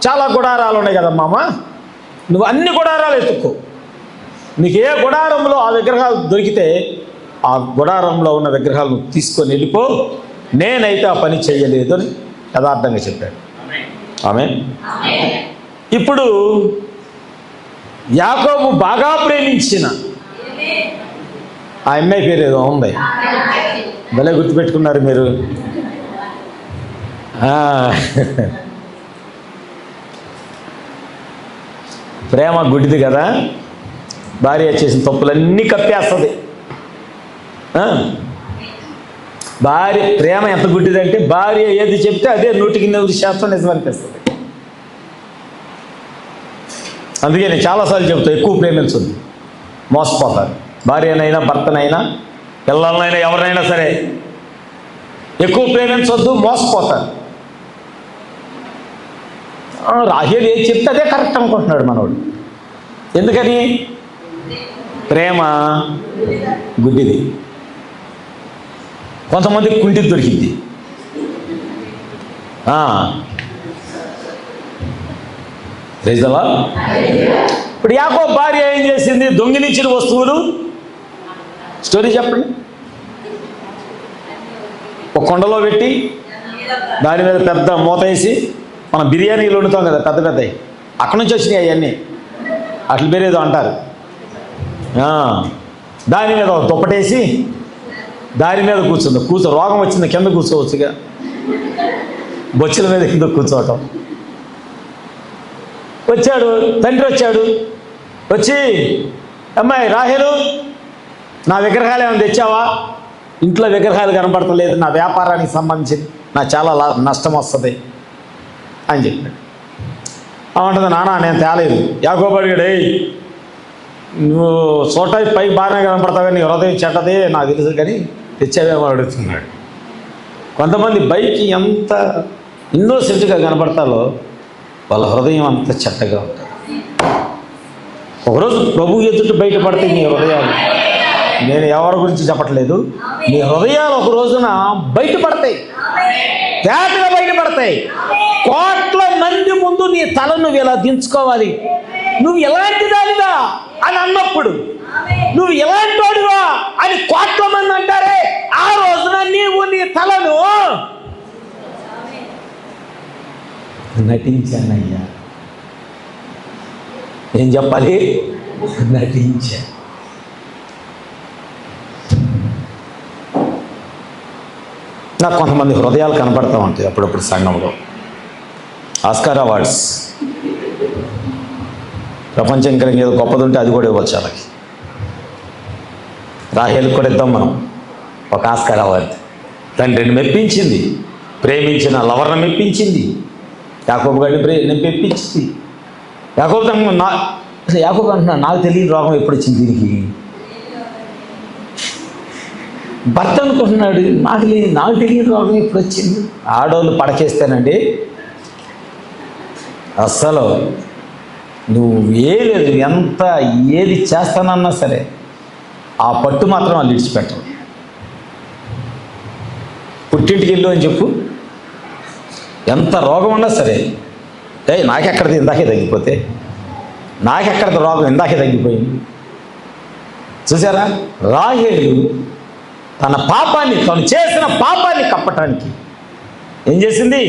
చాలా గుడారాలు ఉన్నాయి కదా మామ, నువ్వు అన్ని గుడారాలు ఎత్తుక్కో, నీకు ఏ గుడారంలో ఆ విగ్రహాలు దొరికితే ఆ గుడారంలో ఉన్న విగ్రహాలను తీసుకొని వెళ్ళిపో, నేనైతే ఆ పని చేయలేదు అని యథార్థంగా చెప్పాడు. ఆమేన్. ఇప్పుడు యాకోబు బాగా ప్రేమించిన ఆ అమ్మాయి పేరు ఏదో ఉంది, భలే గుర్తుపెట్టుకున్నారు మీరు. ప్రేమ గుడ్డిది కదా, భార్య చేసిన తప్పులన్నీ కప్పేస్తుంది. భార్య ప్రేమ ఎంత గుడ్డిదంటే భార్య ఏది చెప్తే అదే 100% నిజం అనిపిస్తుంది. అందుకే నేను చాలాసార్లు చెప్తాను, ఎక్కువ ప్రేమించద్దు, మోసపోతారు. భార్యనైనా భర్తనైనా పిల్లలనైనా ఎవరినైనా సరే ఎక్కువ ప్రేమించొద్దు, మోసపోతారు. రాహేలు ఏది చెప్తే అదే కరెక్ట్ అనుకుంటున్నాడు మనోడు. ఎందుకని? ప్రేమ గుడ్డిది. కొంతమందికి కుంటిది దొరికింది. రైజలా ఇప్పుడు యాకోబు భార్య ఏం చేసింది? దొంగిలించిన వస్తువులు స్టోరీ చెప్పండి. ఒక కొండలో పెట్టి దాని మీద పెద్ద మూత వేసి, మనం బిర్యానీలు వండుతాం కదా పెద్ద పెద్దవి, అక్కడి నుంచి వచ్చినాయి అవన్నీ, అట్ల పేరేదో అంటారు. దాని మీద దుప్పటేసి దాని మీద రోగం వచ్చింది కింద కూర్చోవచ్చుగా, బొచ్చుల మీద కింద కూర్చోవటం. వచ్చాడు తండ్రి, వచ్చి అమ్మాయి రాహేలు, నా విగ్రహాలు ఏమైనా తెచ్చావా? ఇంట్లో విగ్రహాలు కనపడతలేదు, నా వ్యాపారానికి సంబంధించి నాకు చాలా నష్టం వస్తుంది అని చెప్పాడు. అవంటుంది, నాన్న నేను తేలేదు. యాకోబు అడిగాడు, నువ్వు చూడటానికి పైకి బాగానే కనపడతావు, నీ హృదయం చెడ్డదే నాకు తెలుసు, కానీ తెచ్చావేమో అడుగుతున్నాడు. కొంతమంది బైక్ ఎంత ఇన్నోసెంట్గా కనపడతారో వాళ్ళ హృదయం అంత చెడ్డగా ఉంటుంది. ఒకరోజు ప్రభు ఎదుట బయటపడితే మీ హృదయాలు, నేను ఎవరి గురించి చెప్పట్లేదు, మీ హృదయాలు ఒక రోజున బయటపడతాయి, తేటగా బయటపడతాయి. కోట్ల మంది ముందు నీ తల నువ్వు ఇలా దించుకోవాలి. నువ్వు ఎలాంటి దానివా అని అన్నప్పుడు, నువ్వు ఎలాంటి వాడివా అని కోట్ల మంది అంటారే, ఆ రోజున నీవు నీ తలను నటించానయ్యా. ఏం చెప్పాలి? నటించా. నాకు కొంతమంది హృదయాలు కనపడతా ఉంటాయి అప్పుడప్పుడు సంఘంలో. ఆస్కార్ అవార్డ్స్, ప్రపంచం ఇంకా ఏదో గొప్పది ఉంటే అది కూడా ఇవ్వచ్చు వాళ్ళకి. రాహేల్కి కూడా ఇద్దాం మనం ఒక ఆస్కార్ అవార్డు. తండ్రిని మెప్పించింది, ప్రేమించిన లవర్ని మెప్పించింది, యాకోబు గారిని మెప్పించింది. యాకోబు యాకోబు అంటున్నా, నాకు తెలియని రోగం ఎప్పుడు వచ్చింది దీనికి. భర్త అనుకుంటున్నాడు, నాకు తెలియని రోగం ఎప్పుడు వచ్చింది. ఆడవాళ్ళు పడకేస్తానండి అస్సలు నువ్వు లేదు, ఎంత ఏది చేస్తానన్నా సరే ఆ పట్టు మాత్రం వాళ్ళు విడిచిపెట్టరు. పుట్టింటికి వెళ్ళు అని చెప్పు, ఎంత రోగం ఉన్నా సరే, నాకెక్కడిది ఇందాకే తగ్గిపోతే, నాకెక్కడిది రోగం ఇందాకే తగ్గిపోయింది. చూసారా, రాహేలు తన పాపాన్ని, తను చేసిన పాపాన్ని కప్పటానికి ఏం చేసింది?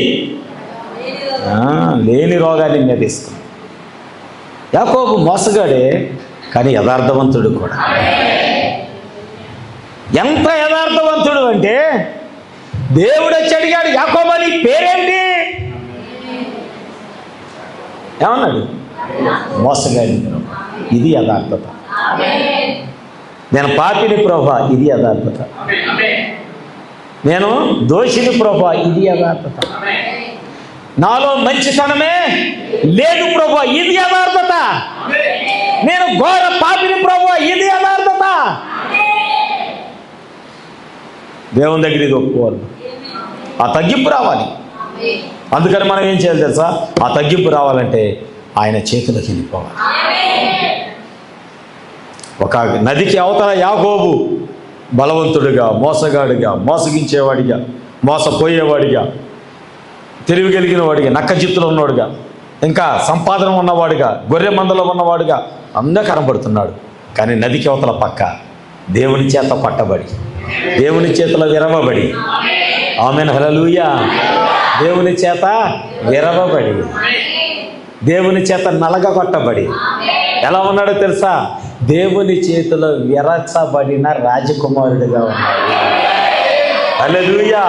లేని రోగాన్ని మేపిస్తుంది. యాకోబు మోసగాడే కానీ యథార్థవంతుడు కూడా. ఎంత యథార్థవంతుడు అంటే దేవుడు వచ్చి అడిగాడు, యాకోబు నీ పేరేంటి? ఏమన్నాడు? మోసగాడి. ఇది యథార్థత. నేను పాపిని ప్రభా, ఇది యథార్థత. నేను దోషిని ప్రభా, ఇది యథార్థత. నాలో మంచితనమే లేదు ప్రభా, ఇది యథార్థత. నేను ఘోర పాపిని ప్రభా, ఇది యథార్థత. దేవుని దగ్గర ఇది ఒప్పుకోవాలి. ఆ తగ్గింపు రావాలి. అందుకని మనం ఏం చేయాలి తెలుసా? ఆ తగ్గింపు రావాలంటే ఆయన చేతులకు వెళ్ళిపోవాలి. ఒక నదికి అవతల యాకోబు బలవంతుడిగా, మోసగాడిగా, మోసగించేవాడిగా, మోసపోయేవాడిగా, తెలివి కలిగిన వాడిగా, నక్క జిత్తులో ఉన్నవాడుగా, ఇంకా సంపాదన ఉన్నవాడుగా, గొర్రె మందలో ఉన్నవాడుగా అందరూ కనబడుతున్నాడు. కానీ నదికి అవతల పక్క దేవుని చేత పట్టబడి, దేవుని చేతిలో విరవబడి, ఆమేన్ హల్లెలూయా, దేవుని చేత విరవబడి, దేవుని చేత నలగగొట్టబడి ఎలా ఉన్నాడో తెలుసా? దేవుని చేతిలో విరచబడిన రాజకుమారుడిగా ఉన్నాడు. హల్లెలూయా.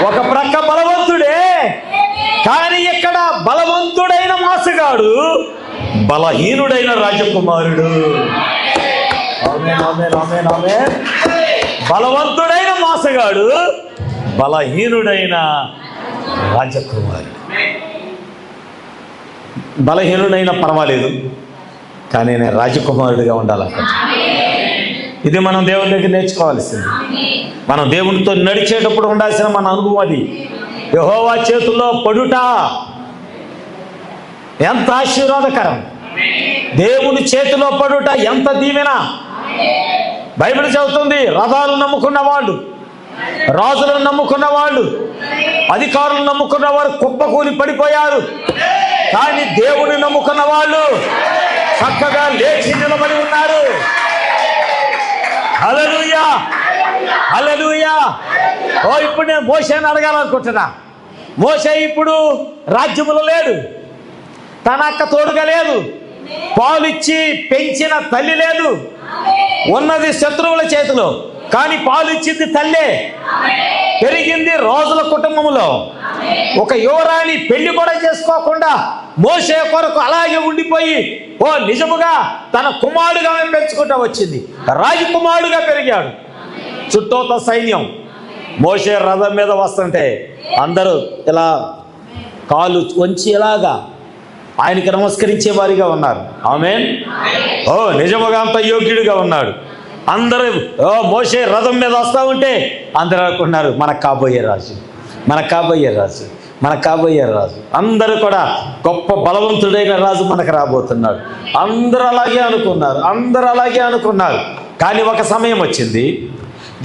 ఒక ప్రక్క బలవంతుడే, కానీ ఇక్కడ బలవంతుడైన మోసగాడు, బలహీనుడైన రాజకుమారుడు. ఆమేన్ ఆమేన్ ఆమేన్ ఆమేన్. బలవంతుడైన మోసగాడు, బలహీనుడైన రాజకుమారుడు. బలహీనుడైనా పర్వాలేదు, కానీ నేను రాజకుమారుడిగా ఉండాలనుకుంటున్నాను. ఇది మనం దేవుని దగ్గర నేర్చుకోవాల్సింది. మనం దేవునితో నడిచేటప్పుడు ఉండాల్సిన మన అనుభవం అది. యెహోవా చేతుల్లో పడుట ఎంత ఆశీర్వాదకరం, దేవుని చేతిలో పడుట ఎంత దీవెన. బైబిల్ చెబుతుంది, రథాలు నమ్ముకున్న వాళ్ళు, రాజులను నమ్ముకున్న వాళ్ళు, అధికారులను నమ్ముకున్న వారు కుప్పకూలి పడిపోయారు. కానీ దేవుని నమ్ముకున్న వాళ్ళు చక్కగా లేచి నిలబడి ఉన్నారు. హల్లెలూయా హల్లెలూయా. ఇప్పుడు నేను మోషేని అడగాలనుకుంటున్నా. మోషే ఇప్పుడు రాజ్యములో లేడు, తన అక్క తోడుగా లేదు, పాలిచ్చి పెంచిన తల్లి లేదు, ఉన్నది శత్రువుల చేతిలో. కానీ పాలిచ్చింది తల్లే, పెరిగింది రోజుల కుటుంబంలో. ఒక యువరాణి పెళ్లి కూడా చేసుకోకుండా మోషే కొరకు అలాగే ఉండిపోయి నిజముగా తన కుమారుడుగా పెంచుకుంటూ వచ్చింది. రాజకుమారుడుగా పెరిగాడు. చుట్టూత సైన్యం. మోషే రథం మీద వస్తుంటే అందరూ ఇలా కాలు వంచి ఇలాగా ఆయనకి నమస్కరించే వారిగా ఉన్నారు. ఆమేన్. నిజముగా అంత యోగ్యుడిగా ఉన్నాడు. అందరూ మోషే రథం మీద వస్తూ ఉంటే అందరూ అనుకున్నారు, మనకు కాబోయే రాజు, మనకు కాబోయే రాజు, మనకు కాబోయే రాజు. అందరూ కూడా గొప్ప బలవంతుడైన రాజు మనకు రాబోతున్నాడు. అందరూ అలాగే అనుకున్నారు, అందరూ అలాగే అనుకున్నారు. కానీ ఒక సమయం వచ్చింది,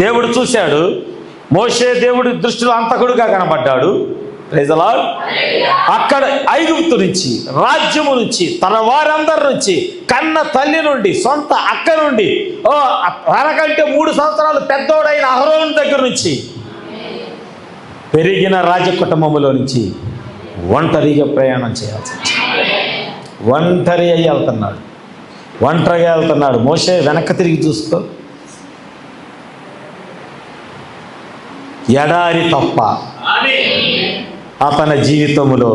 దేవుడు చూశాడు. మోషే దేవుడి దృష్టిలో అంతకుడుగా కనబడ్డాడు. Praise the Lord. అక్కడ ఐగుప్తు నుంచి, రాజ్యము నుంచి, తన వారందరి నుంచి, కన్న తల్లి నుండి, సొంత అక్క నుండి, తనకంటే 3 సంవత్సరాలు పెద్దోడైన అహరోను దగ్గర నుంచి, పెరిగిన రాజ కుటుంబంలో నుంచి ఒంటరిగా ప్రయాణం చేయాల్సి వచ్చింది. ఒంటరి అయ్యి వెళ్తున్నాడు, ఒంటరిగా వెళ్తున్నాడు. మోషే వెనక్కి తిరిగి చూసుకో. ఎడారి తప్ప అతని జీవితంలో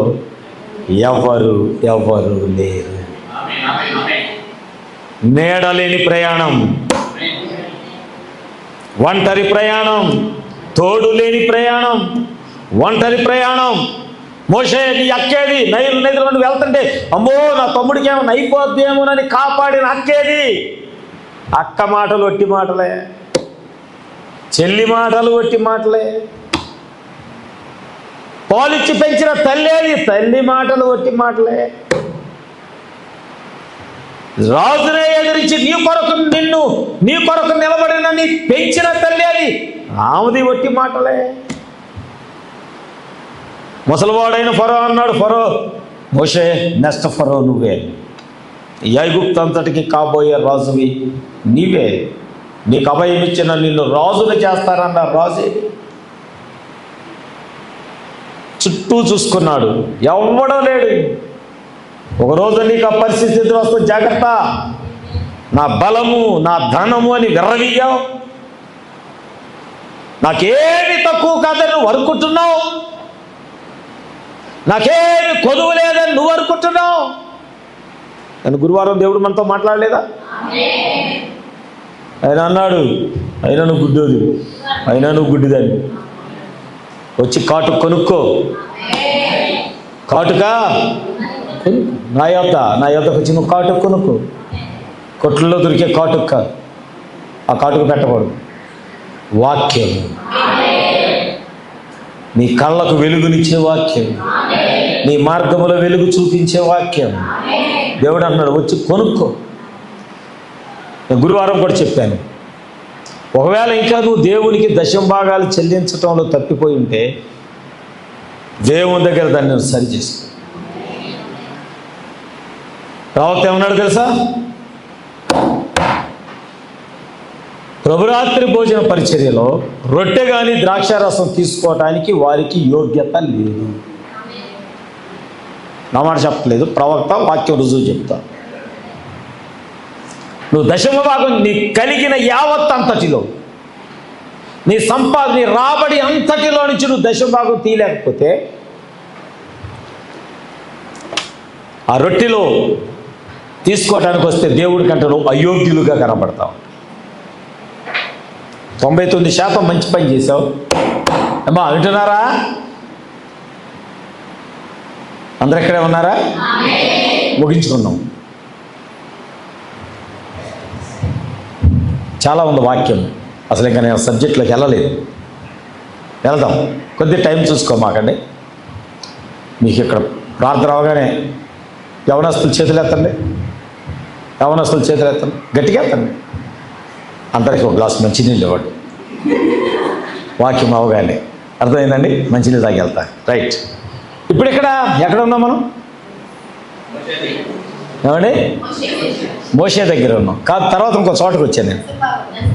ఎవరు లేరు. నీడలేని ప్రయాణం, ఒంటరి ప్రయాణం, తోడు లేని ప్రయాణం, ఒంటరి ప్రయాణం. మోషే నీ అక్కేది నైలు నదిలో వెళ్తుంటే అమ్మో నా తమ్ముడికి ఏమైనా అయిపోద్దేమోనని కాపాడిన అక్కేది. అక్క మాటలు ఒట్టి మాటలే, చెల్లి మాటలు ఒట్టి మాటలే. పాలిచ్చి పెంచిన తల్లేది, తల్లి మాటలు ఒట్టి మాటలే. రాజునే ఎదిరించి నీ కొరకు నిలబడిన నీ పెంచిన తల్లేది, ఆమెది ఒట్టి మాటలే. ముసలివాడైన ఫరో అన్నాడు, ఫరో మోషే నెక్స్ట్ ఫరో నువ్వే, ఐగుప్తు అంతటికి కాబోయే రాజువి నీవే, నీకు అభయం ఇచ్చిన నిన్ను రాజును చేస్తారన్న రాజే. చుట్టూ చూసుకున్నాడు, ఎవడో లేడు. ఒకరోజు నీకు ఆ పరిస్థితి ఎదురొస్తే జాగ్రత్త, నా బలము నా ధనము అని విర్రవీయావు, నాకేమి తక్కువ కాదని నువ్వు అనుకుంటున్నావు, నాకేమి కొదువు లేదని నువ్వు అనుకుంటున్నావు. నేను గురువారం దేవుడు మనతో మాట్లాడలేదా? ఆయన అన్నాడు, అయినా నువ్వు గుడ్డోది, అయినా నువ్వు గుడ్డిదాన్ని, వచ్చి కాటు కొనుక్కో. కాటుకా నా యొద్దకు వచ్చి నువ్వు కాటుకు కొనుక్కో. కొట్లలో దొరికే కాటుకు కాదు, ఆ కాటుకు పెట్టకూడదు. వాక్యం, నీ కళ్ళకు వెలుగునిచ్చే వాక్యం, నీ మార్గములో వెలుగు చూపించే వాక్యం. దేవుడు అన్నాడు వచ్చి కొనుక్కో. నేను గురువారం కూడా చెప్పాను, ఒకవేళ ఇంకా నువ్వు దేవునికి దశంభాగాలు చెల్లించటంలో తప్పిపోయి ఉంటే దేవుని దగ్గర దాన్ని నేను సరి చేసుకో. ప్రవక్త ఏమన్నాడు తెలుసా? ప్రభురాత్రి భోజన పరిచర్యలో రొట్టె కానీ ద్రాక్షారసం తీసుకోవటానికి వారికి యోగ్యత లేదు. నా మాట చెప్పలేదు, ప్రవక్త వాక్యం రుజువు చెప్తా. నువ్వు దశమ భాగం నీ కలిగిన యావత్ అంతటిలో, నీ నీ రాబడి అంతటిలో నుంచి నువ్వు దశమ భాగం తీయలేకపోతే ఆ రొట్టెలో తీసుకోవటానికి వస్తే దేవుడి కంటే నువ్వు అయోగ్యులుగా కనబడతావు. 99% మంచి పని చేశావు. అమ్మా వింటున్నారా? అందరు ఎక్కడే ఉన్నారా? ముగించుకున్నాం. చాలా ఉంది వాక్యం, అసలు ఇంకా నేను సబ్జెక్ట్లోకి వెళ్ళలేదు. వెళ్దాం, కొద్ది టైం చూసుకోమాకండి. మీకు ఇక్కడ ప్రార్థన అవగానే యవనస్తులు చేతులు ఎత్తండి, యవనస్తులు చేతులు ఎత్తండి, గట్టిగా ఎత్తండి. అందరికీ ఒక గ్లాస్ మంచినీళ్ళు ఇవ్వండి. వాక్యం అవగానే అర్థమైందండి, మంచినీళ్ళు తాగి వెళ్తా. రైట్, ఇప్పుడు ఎక్కడ ఉన్నాం మనం? ఏమండి? మోషే దగ్గర ఉన్నాం కాదు, తర్వాత ఇంకో చోటకు వచ్చాను నేను,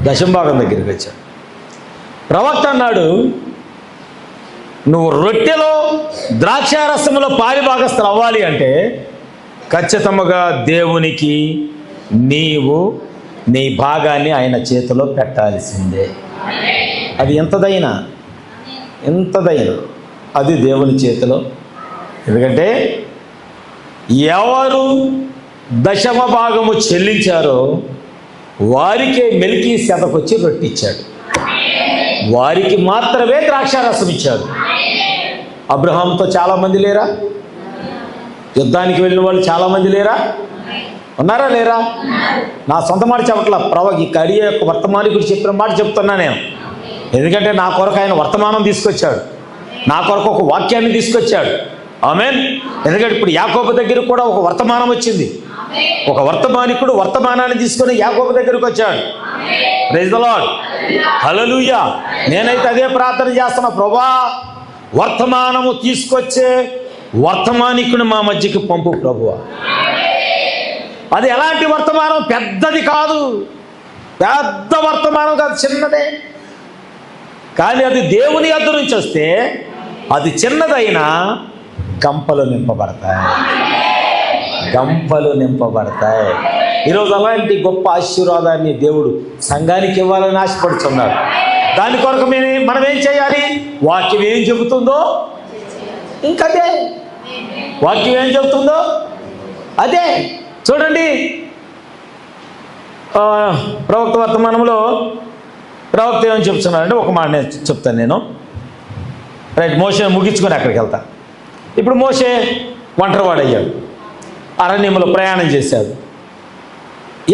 దశంభాగం దగ్గరికి వచ్చాను. ప్రవక్త అన్నాడు, నువ్వు రొట్టెలో ద్రాక్షారసములో పాలిభాగస్తులు అవ్వాలి అంటే ఖచ్చితంగా దేవునికి నీవు నీ భాగాన్ని ఆయన చేతిలో పెట్టాల్సిందే. అది ఎంతదైనా అది దేవుని చేతిలో. ఎందుకంటే ఎవరు దశమ భాగము చెల్లించారో వారికే మెల్కీసెదెకుకి రొట్టిచ్చాడు, వారికి మాత్రమే ద్రాక్షారసం ఇచ్చాడు. అబ్రహాంతో చాలామంది లేరా? యుద్ధానికి వెళ్ళిన వాళ్ళు చాలామంది లేరా? ఉన్నారా లేరా? నా సొంత మాట చెప్పట్లా, ఈ కడియ యొక్క వర్తమానికుడు చెప్పిన మాట చెప్తున్నా నేను. ఎందుకంటే నా కొరకు ఆయన వర్తమానం తీసుకొచ్చాడు, నా కొరకు ఒక వాక్యాన్ని తీసుకొచ్చాడు. ఆమేన్. ఎందుకంటే ఇప్పుడు యాకోబు దగ్గర కూడా ఒక వర్తమానం వచ్చింది, ఒక వర్తమానికుడు వర్తమానాన్ని తీసుకొని యాకోబు దగ్గరికి వచ్చాడు. ప్రైజ్ ది లార్డ్, హల్లెలూయా. నేనైతే అదే ప్రార్థన చేస్తున్నా, ప్రభువా వర్తమానము తీసుకొచ్చే వర్తమానికుని మా మధ్యకి పంపు ప్రభువా. అది ఎలాంటి వర్తమానం? పెద్దది కాదు, పెద్ద వర్తమానం కాదు, చిన్నదే. కానీ అది దేవుని యొద్ద నుంచి వస్తే అది చిన్నదైనా గంపలు నింపబడతాయి. ఈరోజు అలాంటి గొప్ప ఆశీర్వాదాన్ని దేవుడు సంఘానికి ఇవ్వాలని ఆశపడుతున్నాడు. దాని కొరకు మనం ఏం చేయాలి? వాక్యం ఏం చెబుతుందో ఇంకదే. వాక్యం ఏం చెబుతుందో అదే. చూడండి, ప్రవక్త వర్తమానంలో ప్రవక్త ఏమని చెప్తున్నాడంటే, ఒక మాట నేను చెప్తాను నేను. రైట్, మోషే ముగించుకొని అక్కడికి వెళ్తా. ఇప్పుడు మోషే ఒంటరివాడయ్యాడు, అరణ్యంలో ప్రయాణం చేశాడు.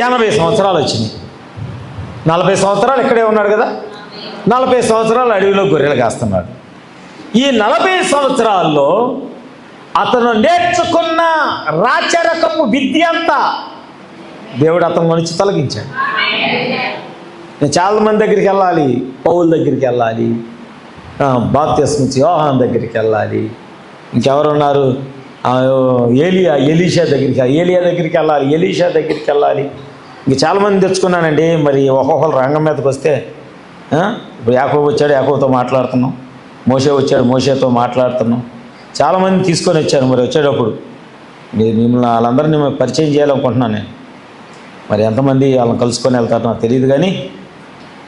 80 సంవత్సరాలు వచ్చినాయి. 40 సంవత్సరాలు ఇక్కడే ఉన్నాడు కదా, 40 సంవత్సరాలు అడవిలో గొర్రెలు కాస్తున్నాడు. ఈ 40 సంవత్సరాల్లో అతను నేర్చుకున్న రాచరకపు విద్య అంతా దేవుడు అతని నుంచి తొలగించాడు. నేను చాలా మంది దగ్గరికి వెళ్ళాలి, పౌల దగ్గరికి వెళ్ళాలి, బాప్తిస్మా యోహాను దగ్గరికి వెళ్ళాలి, ఇంకెవరున్నారు, ఎలీషా దగ్గరికి వెళ్ళాలి, ఎలీషా దగ్గరికి వెళ్ళాలి. ఇంక చాలామంది తెచ్చుకున్నానండి. మరి ఒక్కొక్కరు రంగం మీదకి వస్తే, ఇప్పుడు యాకోబు వచ్చాడు, యాకోబుతో మాట్లాడుతున్నాం, మోషే వచ్చాడు, మోషేతో మాట్లాడుతున్నాం. చాలామంది తీసుకొని వచ్చాను. మరి వచ్చేటప్పుడు మిమ్మల్ని వాళ్ళందరినీ పరిచయం చేయాలనుకుంటున్నాను నేను. మరి ఎంతమంది వాళ్ళని కలుసుకొని వెళ్తారో నాకు తెలియదు,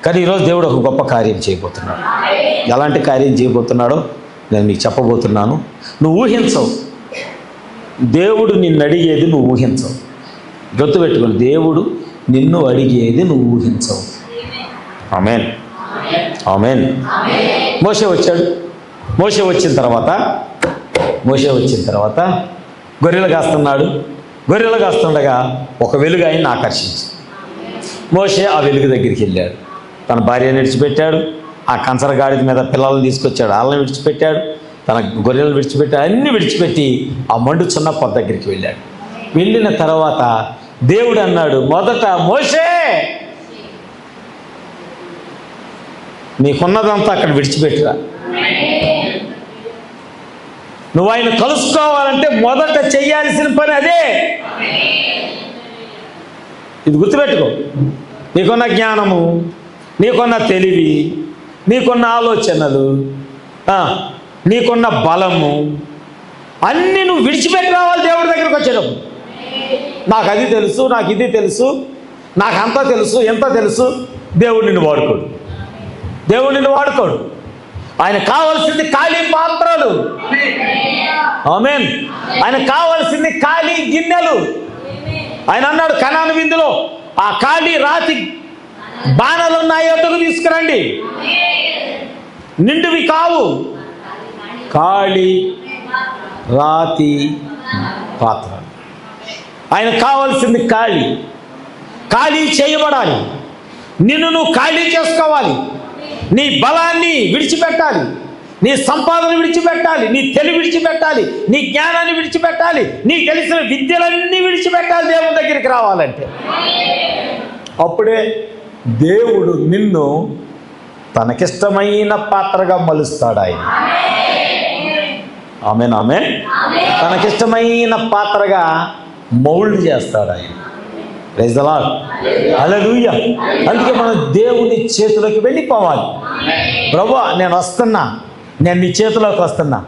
కానీ ఈరోజు దేవుడు ఒక గొప్ప కార్యం చేయబోతున్నాడు. ఎలాంటి కార్యం చేయబోతున్నాడో నేను మీకు చెప్పబోతున్నాను. నువ్వు ఊహించవు, దేవుడు నిన్ను అడిగేది నువ్వు ఊహించవు. గుర్తుపెట్టుకోండి, దేవుడు నిన్ను అడిగేది నువ్వు ఊహించవు. ఆమేన్, ఆమేన్. మోషే వచ్చాడు. మోషే వచ్చిన తర్వాత గొర్రెలు కాస్తున్నాడు. గొర్రెలు కాస్తుండగా ఒక వెలుగు ఆయన్ని ఆకర్షించి మోషే ఆ వెలుగు దగ్గరికి వెళ్ళాడు. తన భార్యను విడిచిపెట్టాడు, ఆ కంచర గాడిద మీద పిల్లల్ని తీసుకొచ్చాడు, వాళ్ళని విడిచిపెట్టాడు, తన గొర్రెలను విడిచిపెట్టాడు, అన్నీ విడిచిపెట్టి ఆ మండుచున్న పొద దగ్గరికి వెళ్ళాడు. వెళ్ళిన తర్వాత దేవుడు అన్నాడు, మొదట మోషే నీకున్నదంతా అక్కడ విడిచిపెట్టురా. నువ్వు ఆయన కలుసుకోవాలంటే మొదట చేయాల్సిన పని అదే. ఇది గుర్తుపెట్టుకో. నీకున్న జ్ఞానము, నీకున్న తెలివి, నీకున్న ఆలోచనలు, నీకున్న బలము అన్నీ నువ్వు విడిచిపెట్టి రావాలి దేవుడి దగ్గరికి వచ్చేటప్పుడు. నాకు అది తెలుసు, నాకు ఇది తెలుసు, నాకు అంత తెలుసు, ఎంత తెలుసు. దేవుడు నిన్ను వాడుకోడు. దేవుడు నిన్ను వాడుకోడు. ఆయన కావాల్సింది ఖాళీ పాత్రలు. ఆమేన్. ఆయన కావాల్సింది ఖాళీ గిన్నెలు. ఆయన అన్నాడు కనాను విందులో, ఆ ఖాళీ రాతి బాణలు నా యొద్దకు తీసుకురండి. నిండువి కావు, ఖాళీ రాతి పాత్ర. ఆయన కావాల్సింది ఖాళీ చేయబడాలి. నిన్ను నువ్వు ఖాళీ చేసుకోవాలి. నీ బలాన్ని విడిచిపెట్టాలి, నీ సంపాదన విడిచిపెట్టాలి, నీ తెలివి విడిచిపెట్టాలి, నీ జ్ఞానాన్ని విడిచిపెట్టాలి, నీకు తెలిసిన విద్యలన్నీ విడిచిపెట్టాలి దేవుని దగ్గరికి రావాలంటే. అప్పుడే దేవుడు నిన్ను తనకిష్టమైన పాత్రగా మలుస్తాడు ఆయన. ఆమేన్, ఆమేన్. తనకిష్టమైన పాత్రగా మౌల్డ్ చేస్తాడు ఆయన. ప్రైజ్ ది లార్డ్, హల్లెలూయా. అందుకే మనం దేవుని చేతిలోకి వెళ్ళిపోవాలి. ప్రభువా నేను వస్తున్నా, నేను నీ చేతిలోకి వస్తున్నా.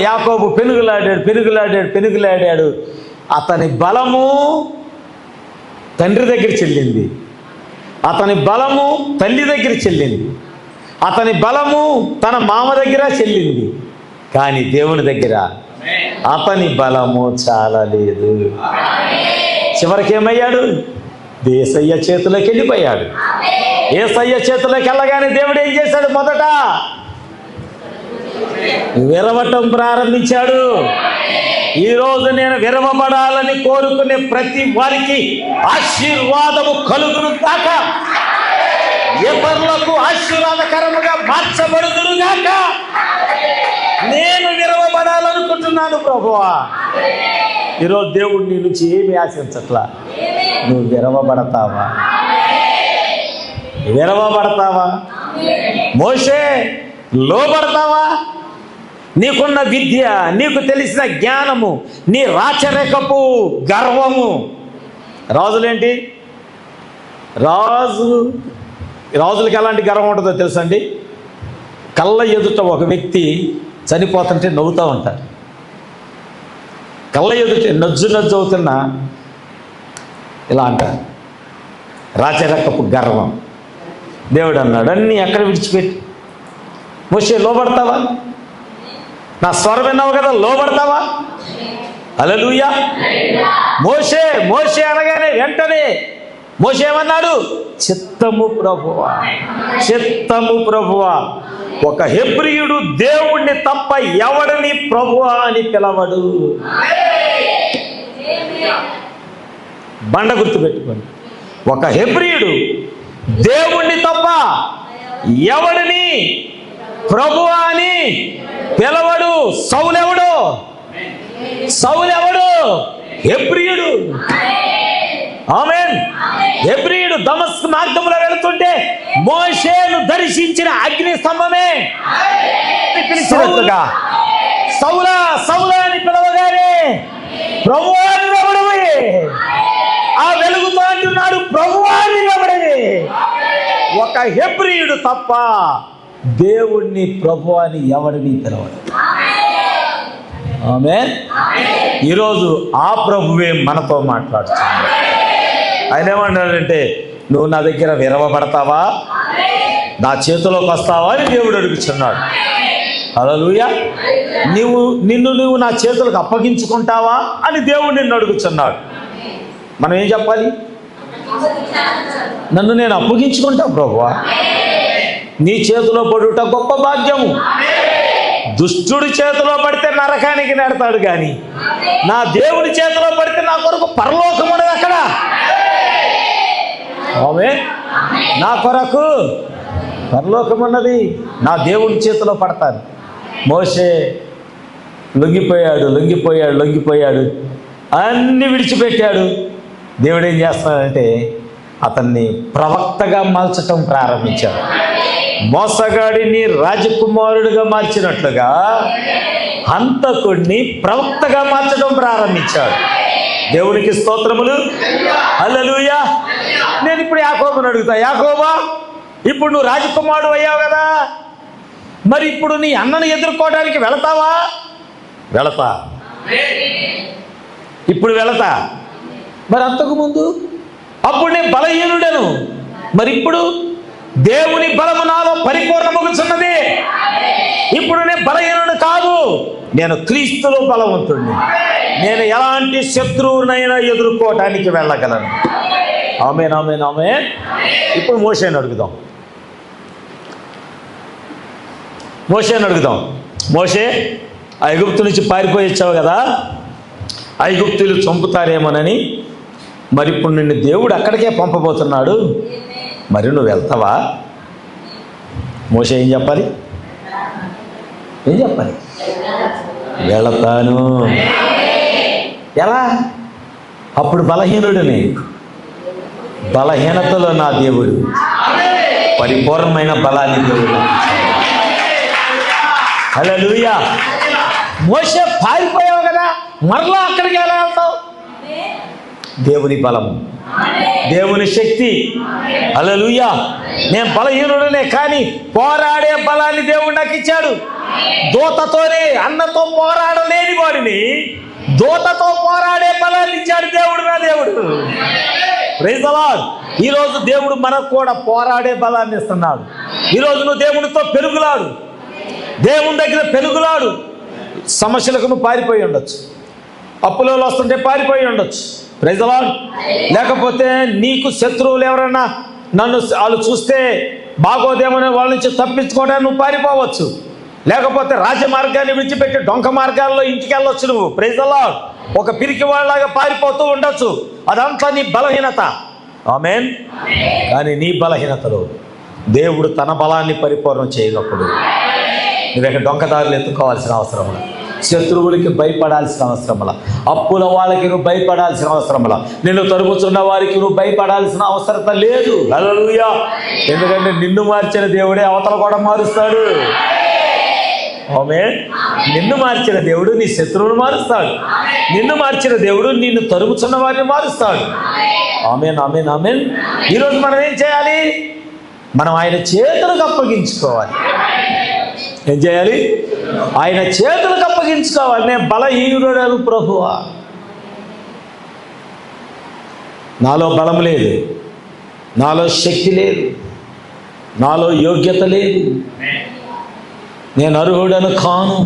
యాకోబు పెనుగులాడాడు. అతని బలము తండ్రి దగ్గర చెల్లింది, అతని బలము తల్లి దగ్గర చెల్లింది, అతని బలము తన మామ దగ్గర చెల్లింది. కానీ దేవుని దగ్గర అతని బలము చాలా లేదు. చివరికి ఏమయ్యాడు? యేసయ్య చేతిలోకి వెళ్ళిపోయాడు. యేసయ్య చేతిలోకి వెళ్ళగానే దేవుడు ఏం చేశాడు? మొదట విరవటం ప్రారంభించాడు. ఈరోజు నేను విరవబడాలని కోరుకునే ప్రతి వారికి ఆశీర్వాదము కలుగును గాక, ఇతరులకు ఆశీర్వాదకరముగా మార్చబడుదును గాక. నేను విరవబడాలనుకుంటున్నాను ప్రభువా. ఈరోజు దేవుడు నీ నుంచి ఏమి ఆశించట్లా. నువ్వు విరవబడతావా? మోషే లోబడతావా? నీకున్న విద్య, నీకు తెలిసిన జ్ఞానము, నీ రాచరికపు గర్వము. రాజులేంటి? రాజులకి ఎలాంటి గర్వం ఉంటుందో తెలుసండి? కళ్ళ ఎదుట ఒక వ్యక్తి చనిపోతుంటే నవ్వుతూ ఉంటారు. కళ్ళ ఎదుట నజ్జు అవుతున్నా ఇలా అంటారు. రాచరికపు గర్వం. దేవుడు అన్నాడు, అన్నీ అక్కడ విడిచిపెట్టి మోషే లోబడతావా? నా స్వరం విన్నావు కదా, లోబడతావా? హల్లెలూయా. మోషే మోషే అనగానే వెంటనే మోషే ఏమన్నాడు? చిత్తము ప్రభువా, చిత్తము ప్రభువా. ఒక హెబ్రీయుడు దేవుణ్ణి తప్ప ఎవడిని ప్రభువా అని పిలవడు. బండ గుర్తు పెట్టుకోండి. ఒక హెబ్రీయుడు దేవుణ్ణి తప్ప ఎవడిని ప్రభువా అని పిలవడు. సౌలెవడు? సౌలెవడు? హెబ్రీయుడు. ఆమేన్. హెబ్రీయుడు దమస్కు మార్గంలో వెళుతుంటే మోషేను దర్శించిన అగ్ని స్తంభమే పిలిచినట్టుగా సౌలా సౌలా అని పిలవగానే ప్రభువా అని నిలబడవి. ఆ వెలుగుతో అంటున్నాడు ప్రభువా అని నిలబడవి. ఒక హెబ్రీయుడు తప్ప దేవుణ్ణి ప్రభు అని ఎవరిని పిలవడు. ఆమేన్. ఈరోజు ఆ ప్రభువే మనతో మాట్లాడుతున్నాడు. ఆయన ఏమన్నాడంటే, నువ్వు నా దగ్గర విరవబడతావా, నా చేతిలోకి వస్తావా అని దేవుడు అడుగుతున్నాడు. హల్లెలూయా. నిన్ను నా చేతులకు అప్పగించుకుంటావా అని దేవుడు నిన్ను అడుగుతున్నాడు. మనం ఏం చెప్పాలి? నన్ను నేను అప్పగించుకుంటా ప్రభువా. నీ చేతిలో పడుట గొప్ప భాగ్యము. దుష్టుడి చేతిలో పడితే నరకానికి నెడతాడు, కానీ నా దేవుడి చేతిలో పడితే నా కొరకు పరలోకం ఉన్నది. అక్కడ ఆమేన్. నా కొరకు పరలోకం ఉన్నది. నా దేవుడి చేతిలో పడతాను. మోషే లొంగిపోయాడు, అన్ని విడిచిపెట్టాడు. దేవుడు ఏం చేస్తాడంటే అతన్ని ప్రవక్తగా మార్చటం ప్రారంభించాడు. మోసగాడిని రాజకుమారుడిగా మార్చినట్లుగా హంతకుడిని ప్రవక్తగా మార్చడం ప్రారంభించాడు. దేవునికి స్తోత్రములు. హల్లెలూయా. నేను ఇప్పుడు యాకోబుని అడుగుతా, యాకోబా, ఇప్పుడు నువ్వు రాజకుమారుడు అయ్యావు కదా, మరి ఇప్పుడు నీ అన్నను ఎదుర్కోవడానికి వెళతావా? వెళతా. ఇప్పుడు వెళతా. మరి అంతకుముందు అప్పుడు నేను బలహీనుడను, మరి ఇప్పుడు దేవుని బలము నాలో పరిపూర్ణమగుచున్నది. ఇప్పుడు నేను బలహీనుడు కాదు, నేను క్రీస్తులో బలవంతుడిని. నేను ఎలాంటి శత్రువునైనా ఎదుర్కోవటానికి వెళ్ళగలను. ఆమేన్, ఆమేన్, ఆమేన్. ఇప్పుడు మోషేని అడుగుదాం. మోషే, ఐగుప్తు నుంచి పారిపోయి వచ్చావు కదా, ఐగుప్తులు చంపుతారేమోనని, మరి ఇప్పుడు నిన్ను దేవుడు అక్కడికే పంపబోతున్నాడు, మరి నువ్వు వెళ్తావా? మోషే ఏం చెప్పాలి? వెళతాను. ఎలా? అప్పుడు బలహీనుడిని, బలహీనతలో నా దేవుడు పరిపూర్ణమైన బలాన్ని దేవుడు. హల్లెలూయా. మోషే పారిపోయావు కదా, మరలా అక్కడికి ఎలా వెళ్తావు? దేవుని బలము, దేవుని శక్తి. హల్లెలూయా. నేను బలహీనుడనే, కానీ పోరాడే బలాన్ని దేవుడు నాకు ఇచ్చాడు. దూతతోనే, అన్నతో పోరాడలేని వాడిని దూతతో పోరాడే బలాన్ని ఇచ్చాడు దేవుడు, నా దేవుడు. Praise the lord. ఈరోజు దేవుడు మనకు కూడా పోరాడే బలాన్ని ఇస్తున్నాడు. ఈరోజు నువ్వు దేవునితో పెరుగులాడు, దేవుని దగ్గర పెరుగులాడు. సమస్యలకు నువ్వు పారిపోయి ఉండొచ్చు, అప్పులలో వస్తుంటే పారిపోయి ఉండొచ్చు. Praise the lord. లేకపోతే నీకు శత్రువులు ఎవరన్నా వాళ్ళు చూస్తే బాగోదేమనే వాళ్ళ నుంచి తప్పించుకోవడానికి నువ్వు పారిపోవచ్చు. లేకపోతే రాజమార్గాన్ని విడిచిపెట్టి డొంక మార్గాల్లో ఇంటికి వెళ్ళొచ్చు నువ్వు. Praise the lord. ఒక పిరికి వాళ్ళలాగా పారిపోతూ ఉండొచ్చు. అదంతా నీ బలహీనత. ఆమేన్. కానీ నీ బలహీనతలో దేవుడు తన బలాన్ని పరిపూర్ణం చేయనప్పుడు నువ్వు డొంకదారులు ఎత్తుకోవాల్సిన అవసరం లేదు. శత్రువులకి భయపడాల్సిన అవసరంలా, అప్పుల వాళ్ళకి నువ్వు భయపడాల్సిన అవసరంలా, నిన్ను తరుముతున్న వారికి నువ్వు భయపడాల్సిన అవసరం లేదు. హల్లెలూయా. ఎందుకంటే నిన్ను మార్చిన దేవుడే అవతల కూడా మారుస్తాడు. ఆమేన్. నిన్ను మార్చిన దేవుడు నీ శత్రువును మారుస్తాడు. నిన్ను మార్చిన దేవుడు నిన్ను తరుముతున్న వారిని మారుస్తాడు. ఆమేన్, ఆమేన్, ఆమేన్. ఈరోజు మనం ఏం చేయాలి? మనం ఆయన చేతులకు అప్పగించుకోవాలి. ఏం చేయాలి? ఆయన చేతులకు అప్పగించుకోవాలి. నేను బలహీనుడను ప్రభువా, నాలో బలం లేదు, నాలో శక్తి లేదు, నాలో యోగ్యత లేదు, నేను అర్హుడను కాను.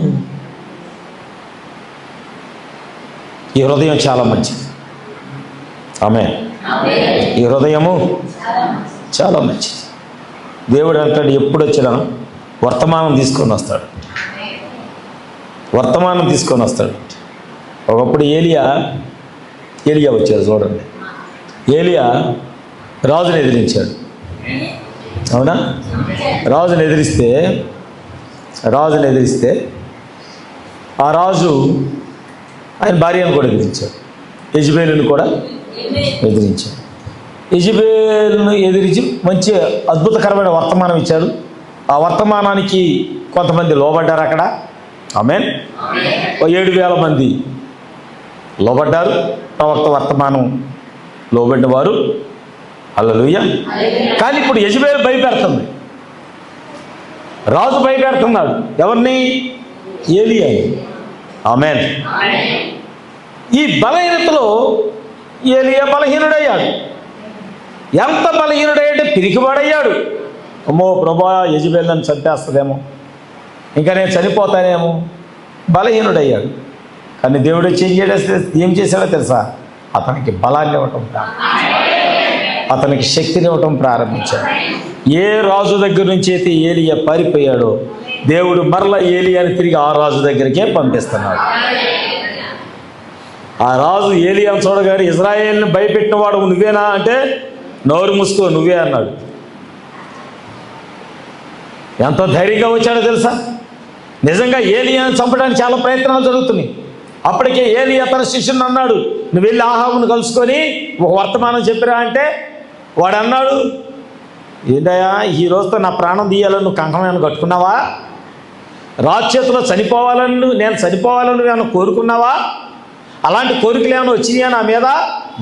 ఈ హృదయం చాలా మంచిది. ఆమేన్. ఈ హృదయము చాలా మంచిది. దేవుడు అంటాడు, ఎప్పుడు వచ్చినా వర్తమానం తీసుకొని వస్తాడు. వర్తమానం తీసుకొని వస్తాడు. ఒకప్పుడు ఏలియా వచ్చాడు. చూడండి, ఏలియా రాజుని ఎదిరించాడు. అవునా? రాజుని ఎదిరిస్తే ఆ రాజు ఆయన భార్యను కూడా ఎదిరించాడు. యెజబెలును కూడా ఎదిరించాడు. యెజబెలును ఎదిరించి మంచి అద్భుతకరమైన వర్తమానం ఇచ్చాడు. ఆ వర్తమానానికి కొంతమంది లోబడ్డారు అక్కడ. ఆమేన్. 7,000 మంది లోబడ్డారు. ప్రవక్త వర్తమానం లోబడిన వారు. హల్లెలూయా. కానీ ఇప్పుడు యెజబెలు భయపెడుతుంది, రాజు భయపెడుతున్నాడు. ఎవరిని? ఏలియా. ఆమేన్. ఈ బలహీనతలో ఏలియా బలహీనుడయ్యాడు. ఎంత బలహీనుడయ్యాడంటే పిరికివాడయ్యాడు. అమ్మో ప్రభా, యెజబెలు నన్ను చంపేస్తుందేమో, ఇంకా నేను చనిపోతానేమో. బలహీనుడయ్యాడు. కానీ దేవుడు ఏం చేశాడో తెలుసా? అతనికి బలాన్ని ఇవ్వటం, అతనికి శక్తిని ఇవ్వటం ప్రారంభించాడు. ఏ రాజు దగ్గర నుంచి అయితే ఏలియా పారిపోయాడో దేవుడు మరలా ఏలియాని తిరిగి ఆ రాజు దగ్గరికే పంపిస్తున్నాడు. ఆ రాజు ఏలియాను చూడగానే, ఇజ్రాయేల్ని భయపెట్టిన వాడు నువ్వేనా అంటే, నోరు మూసుకో నువ్వే అన్నాడు. ఎంతో ధైర్యంగా వచ్చాడో తెలుసా? నిజంగా ఏలియాను చంపడానికి చాలా ప్రయత్నాలు జరుగుతున్నాయి. అప్పటికే ఏలియా తన శిష్యుని అన్నాడు, నువ్వు వెళ్ళి ఆహాబును కలుసుకొని ఒక వర్తమానం చెప్పిరా అంటే, వాడు అన్నాడు, ఏంటయ్యా ఈ రోజుతో నా ప్రాణం తీయాలని నువ్వు కంకణం కట్టుకున్నావా? రాజు చేతిలో నేను చనిపోవాలని నువ్వేమైనా కోరుకున్నావా? అలాంటి కోరికలు ఏమైనా వచ్చినాయా నా మీద?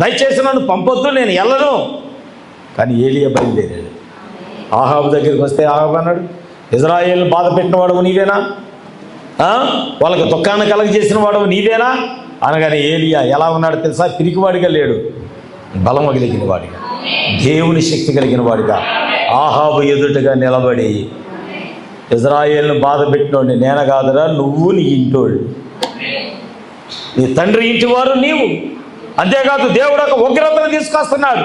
దయచేసి నన్ను పంపొద్దు, నేను వెళ్ళను. కానీ ఏలియా బయలుదేరాడు. ఆహాబు దగ్గరికి వస్తే ఆహాబు అన్నాడు, ఇజ్రాయేల్ బాధ పెట్టిన వాడు నీవేనా? వాళ్ళకి దుఃఖాన్ని కలగజేసిన వాడు నీవేనా అనగానే ఏలియా ఎలా ఉన్నాడు తెలుసా? పిరికివాడిగా లేడు, బలం కలిగిన వాడిగా, దేవుని శక్తి కలిగిన వాడిగా ఆహాబు ఎదుటగా నిలబడి, ఇజ్రాయేల్ను బాధ పెట్టినోడిని నేను కాదురా, నువ్వు నీ ఇంటోళ్ళు, నీ తండ్రి ఇంటి వారు నీవు. అంతేకాదు దేవుడు ఒక ఉగ్రతను తీసుకొస్తున్నాడు.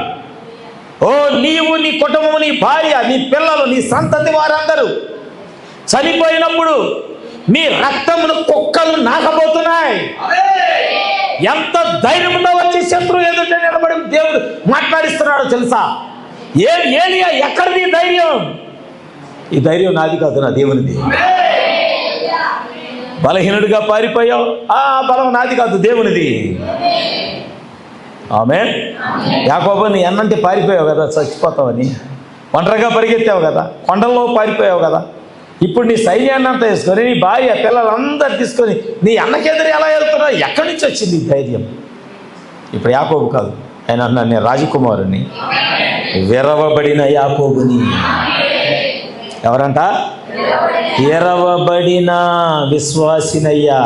ఓ నీవు, నీ కుటుంబం, నీ భార్య, నీ పిల్లలు, నీ సంతతి వారందరూ చనిపోయినప్పుడు మీ రక్తమును కుక్కలు నాకబోతున్నాయి. ఎంత ధైర్యంగా వచ్చి శత్రువు ఎదుట నిలబడి దేవుడు మాట్లాడిస్తున్నాడో తెలుసా? ఏలియా ఎక్కడిది ధైర్యం? ఈ ధైర్యం నాది కాదు, నా దేవునిది. బలహీనుడిగా పారిపోయావు, ఆ బలం నాది కాదు, దేవునిది. ఆమేన్. యాకోబు నీ అన్నంటే పారిపోయావు కదా, చచ్చిపోతావని ఒంటరిగా పరిగెత్తావు కదా, కొండల్లో పారిపోయావు కదా. ఇప్పుడు నీ సైన్యాన్ని అంతా వేసుకొని, నీ భార్య పిల్లలందరూ తీసుకొని నీ అన్నకెదురు ఎలా వెళ్తున్నావు? ఎక్కడి నుంచి వచ్చింది ధైర్యం? ఇప్పుడు యాకోబు కాదు, ఆయన అన్నాడు, నేను రాజకుమారుని, విరవబడిన యాకోబుని. ఎవరంట? విరవబడిన విశ్వాసినయ్యా.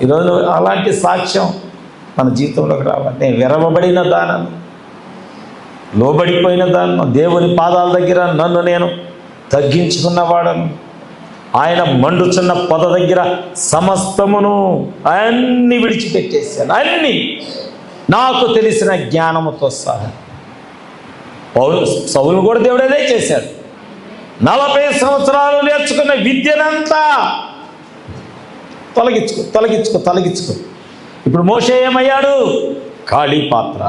ఈరోజు అలాంటి సాక్ష్యం మన జీవితంలోకి రావాలి. విరవబడిన దానను, లోబడిపోయిన దాన్ని, దేవుని పాదాల దగ్గర నన్ను నేను తగ్గించుకున్నవాడను. ఆయన మండుచున్న పొద దగ్గర సమస్తమును అన్ని విడిచిపెట్టేశాను, అన్ని నాకు తెలిసిన జ్ఞానముతో సహా. సౌలు కూడా దేవుడు అదే చేశాడు. 40 సంవత్సరాలు నేర్చుకున్న విద్యనంతా తొలగించుకో. ఇప్పుడు మోషే ఏమయ్యాడు? ఖాళీ పాత్ర.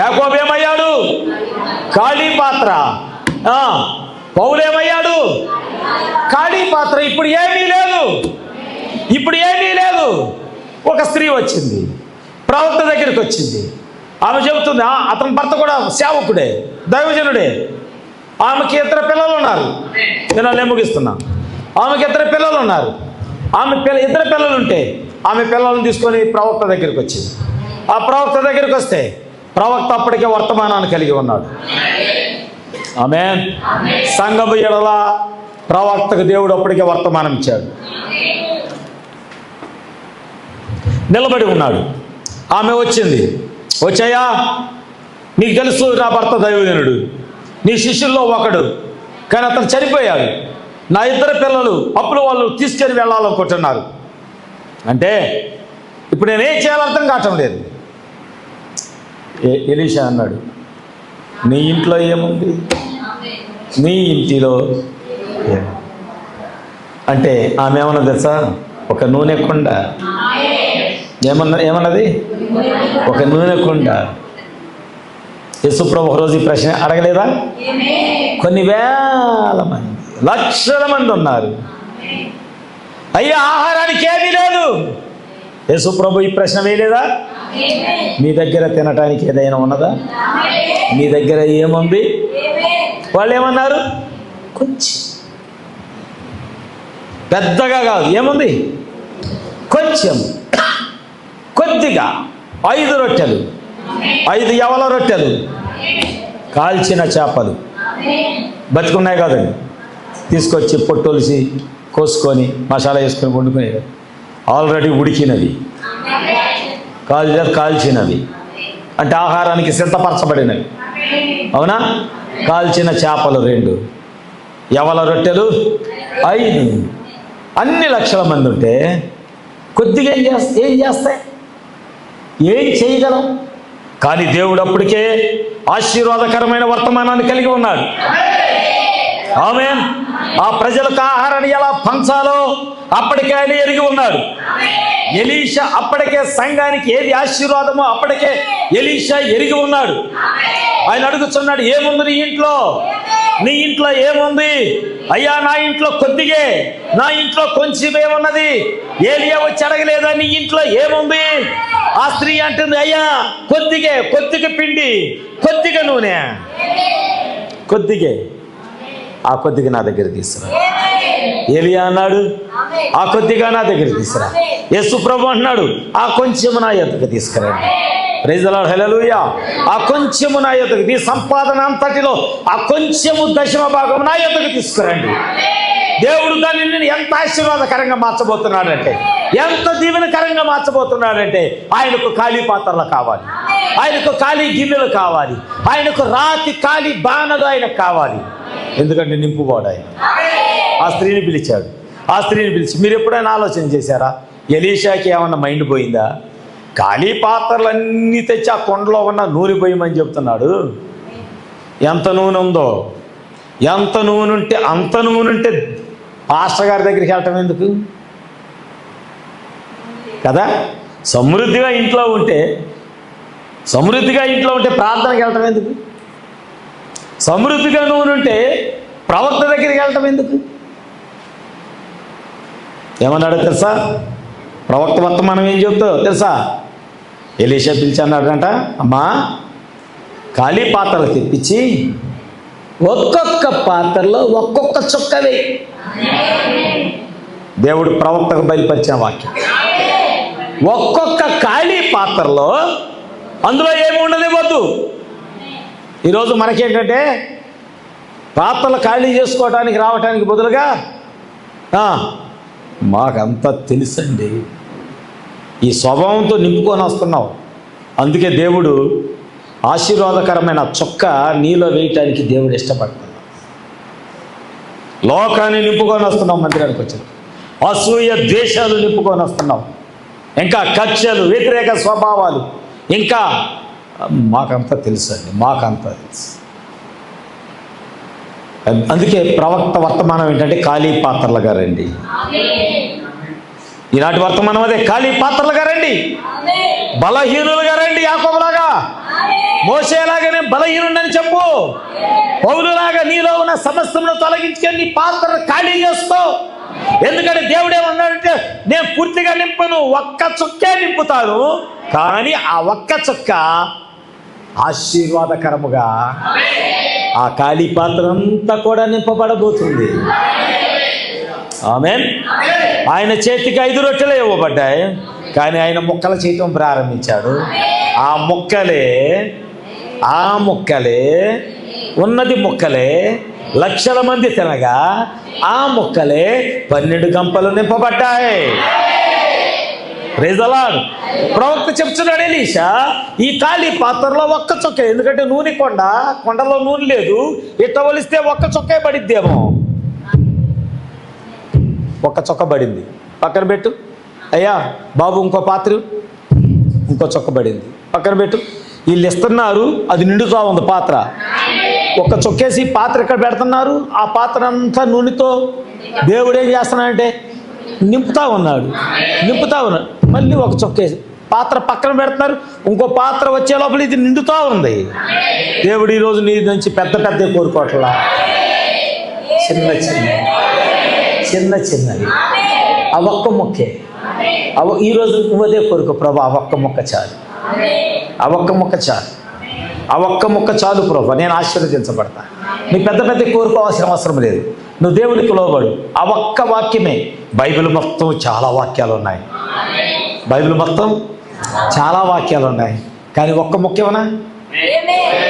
యాకోబు ఏమయ్యాడు? ఖాళీ పాత్ర. పౌలు ఏమయ్యాడు? ఖాళీ పాత్ర. ఇప్పుడు ఏమీ లేదు. ఒక స్త్రీ వచ్చింది, ప్రవక్త దగ్గరికి వచ్చింది. ఆమె చెబుతుంది, అతని భర్త కూడా సేవకుడే, దైవజనుడే. ఆమెకి 2 పిల్లలు ఉన్నారు. నేను అలా ముగిస్తున్నా. ఆమెకి 2 పిల్లలు ఉన్నారు. ఆమె 2 పిల్లలు ఉంటే ఆమె పిల్లలను తీసుకొని ప్రవక్త దగ్గరికి వచ్చింది. ఆ ప్రవక్త దగ్గరికి వస్తే ప్రవక్త అప్పటికే వర్తమానాన్ని కలిగి ఉన్నాడు. ఆమేన్. సంఘము ఎడల ప్రవక్తకు దేవుడు అప్పటికే వర్తమానం ఇచ్చాడు. నిలబడి ఉన్నాడు. ఆమె వచ్చింది, వచ్చాయా నీకు తెలుసు నా భర్త దైవజనుడు, నీ శిష్యుల్లో ఒకడు, కానీ అతను చనిపోయాడు. నా 2 పిల్లలు అప్పులు వాళ్ళు తీసుకొని వెళ్ళాలనుకుంటున్నారు. అంటే ఇప్పుడు నేనేం చేయాలో అర్థం కావటం లేదు. ఎలీషా అన్నాడు, నీ ఇంట్లో ఏముంది? నీ ఇంటిలో అంటే ఆమె ఏమన్నా తెలుసా? ఒక నూనె కుండ. ఏమన్నది? ఒక నూనె కుండ. యేసుప్రభు ఒకరోజు ఈ ప్రశ్న అడగలేదా? కొన్ని వేల మంది, లక్షల మంది ఉన్నారు. అయ్యా ఆహారానికి ఏమీ లేదు. యేసుప్రభు ఈ ప్రశ్న వేయలేదా? మీ దగ్గర తినటానికి ఏదైనా ఉన్నదా? మీ దగ్గర ఏముంది? వాళ్ళు ఏమన్నారు? కొంచెం, పెద్దగా కాదు, ఏముంది? కొంచెం, కొద్దిగా. 5 రొట్టెలు, 5 యవల రొట్టెలు, కాల్చిన చేపలు బతుకున్నాయి కదండి. తీసుకొచ్చి పొట్టొలిసి కోసుకొని మసాలా వేసుకొని వండుకునేది. ఆల్రెడీ ఉడికినవి, కాల్చినవి అంటే ఆహారానికి సిద్ధపరచబడినవి. అవునా? కాల్చిన చేపలు 2, యవల రొట్టెలు 5. అన్ని లక్షల మంది ఉంటే కొద్దిగా ఏం చేస్తాయి? ఏం చేయగలం? కానీ దేవుడు అప్పటికే ఆశీర్వాదకరమైన వర్తమానాన్ని కలిగి ఉన్నాడు. ఆమేన్. ఆ ప్రజలకు ఆహారాన్ని ఎలా పంచాలో అప్పటికే ఆయన ఎరిగి ఉన్నాడు. ఎలీషా అప్పటికే సంఘానికి ఏది ఆశీర్వాదమో అప్పటికే ఎలీషా ఎరిగి ఉన్నాడు. ఆయన అడుగుతున్నాడు, ఏముంది నీ ఇంట్లో? నీ ఇంట్లో ఏముంది? అయ్యా నా ఇంట్లో కొద్దిగే, నా ఇంట్లో కొంచెమే ఉన్నది. ఏలియా వచ్చి అడగలేదా నీ ఇంట్లో ఏముంది? ఆ స్త్రీ అంటుంది, అయ్యా కొద్దిగా పిండి, కొద్దిగా నూనె, కొద్దిగే. ఆ కొద్దిగా నా దగ్గర తీసుకురా. ఏలియా అన్నాడు, ఆ కొద్దిగా నా దగ్గర తీసుకురా. యేసు ప్రభు అంటున్నాడు, ఆ కొంచెము నా యొద్దకు తీసుకురండి. ప్రైజ్ ది లార్డ్, హల్లెలూయా. ఆ కొంచెము నా యొద్దకు, నీ సంపాదన అంతటిలో ఆ కొంచెము 10వ భాగం నా యొద్దకు తీసుకురండి. దేవుడు దానిని ఎంత ఆశీర్వాదకరంగా మార్చబోతున్నాడంటే, ఎంత దీవెనకరంగా మార్చబోతున్నాడంటే, ఆయనకు ఖాళీ పాత్రలు కావాలి, ఆయనకు ఖాళీ గిన్నెలు కావాలి, ఆయనకు రాతి ఖాళీ బాణలు ఆయనకు కావాలి. ఎందుకంటే నింపువాడు ఆయన. ఆ స్త్రీని పిలిచాడు. ఆ స్త్రీని పిలిచి, మీరు ఎప్పుడైనా ఆలోచన చేశారా? ఎలీషాకి ఏమన్నా మైండ్ పోయిందా? ఖాళీ పాత్రలన్నీ తెచ్చి ఆ కొండలో ఉన్న నూనె పోయమని చెప్తున్నాడు. ఎంత నూనె ఉందో, ఎంత నూనె ఉంటే అంత నూనె ఉంటే పాస్టర్ గారి దగ్గరికి వెళ్ళటం ఎందుకు కదా? సమృద్ధిగా ఇంట్లో ఉంటే ప్రార్థనకి వెళ్ళటం ఎందుకు? సమృద్ధిగా నూనె ఉంటే ప్రవక్త దగ్గరికి వెళ్ళటం ఎందుకు? ఏమన్నాడో తెలుసా? ప్రవక్త వర్తమానం ఏం చెబుతావు తెలుసా? ఎలీషా పిలిచి అన్నాడంట, అమ్మా ఖాళీ పాత్రలు తెప్పించి ఒక్కొక్క పాత్రలో ఒక్కొక్క చుక్క వేయి. దేవుడు ప్రవక్తకు బయలుపరిచిన వాక్యం. ఒక్కొక్క ఖాళీ పాత్రలో అందులో ఏమి ఉండనివ్వద్దు. ఈరోజు మనకేంటంటే పాత్రలు ఖాళీ చేసుకోవటానికి రావటానికి బదులుగా మాకంతా తెలుసండి, ఈ స్వభావంతో నింపుకొని వస్తున్నావు. అందుకే దేవుడు ఆశీర్వాదకరమైన చొక్క నీలో వేయటానికి దేవుడు ఇష్టపడుతున్నాడు. లోకాన్ని నింపుకొని వస్తున్నావు, మందిరానికి వచ్చాడు. అసూయ ద్వేషాలు నింపుకొని వస్తున్నావు, ఇంకా కక్షలు, వ్యతిరేక స్వభావాలు, ఇంకా మాకంతా తెలుసండి, మాకంతా తెలుసు. అందుకే ప్రవక్త వర్తమానం ఏంటంటే ఖాళీ పాత్రలుగా రండి. ఈనాటి వర్తమానం అదే, ఖాళీ పాత్రలుగా రండి, బలహీనులుగా రండి. యాకోబులాగా, మోషేలాగానే బలహీనుడని చెప్పు. పౌలులాగా నీలో ఉన్న సమస్తమును తొలగించుకొని నీ పాత్ర ఖాళీ చేసుకో. ఎందుకంటే దేవుడు ఏమన్నాడంటే, నేను పూర్తిగా నింపను, ఒక్క చుక్కే నింపుతాను. కానీ ఆ ఒక్క చుక్క ఆశీర్వాదకరముగా ఆ ఖాళీ పాత్ర అంతా కూడా నింపబడబోతుంది. ఆమేన్. ఆయన చేతికి 5 రొట్టెలే ఇవ్వబడ్డాయి, కానీ ఆయన ముక్కలు చేయటం ప్రారంభించాడు. ఆ ముక్కలే ఉన్నది ముక్కలే లక్షల మంది తినగా ఆ ముక్కలే 12 గంపలు నింపబడ్డాయి. Praise the lord. ప్రవక్త చెప్తున్నాడు, ఎలీషా ఈ ఖాళీ పాత్రలో ఒక్క చొక్క, ఎందుకంటే నూనె కొండలో నూనె లేదు, ఇట్ట వలిస్తే ఒక్క చొక్కే పడిద్దేమో. ఒక్క చొక్క పడింది, పక్కన పెట్టు. అయ్యా బాబు ఇంకో పాత్ర, ఇంకో చొక్క పడింది, పక్కన పెట్టు. వీళ్ళు ఇస్తున్నారు, అది నిండుగా ఉంది పాత్ర. ఒక్క చొక్కేసి పాత్ర ఇక్కడ పెడుతున్నారు, ఆ పాత్ర అంతా నూనెతో దేవుడు ఏం చేస్తున్నాడంటే నింపుతా ఉన్నాడు. మళ్ళీ ఒక చొక్కేసి పాత్ర పక్కన పెడుతున్నారు, ఇంకో పాత్ర వచ్చే లోపల ఇది నిండుతా ఉంది. దేవుడు ఈరోజు నీ నుంచి పెద్ద కోరుకోవట్లా, చిన్నవి ఆ ఒక్క మొక్కే. ఈరోజు నువ్వదే కోరుకో, ప్రభు ఆ ఒక్క మొక్క చాలు, ఆ ఒక్క మొక్క చాలు ప్రభు, నేను ఆశీర్వదించబడతా. నీ పెద్ద కోరుకోవాల్సిన అవసరం లేదు, నువ్వు దేవునికి లోబడు. ఆ ఒక్క వాక్యమే. బైబిల్ మొత్తం చాలా వాక్యాలు ఉన్నాయి, కానీ ఒక్క మొక్క ఏమన్నా,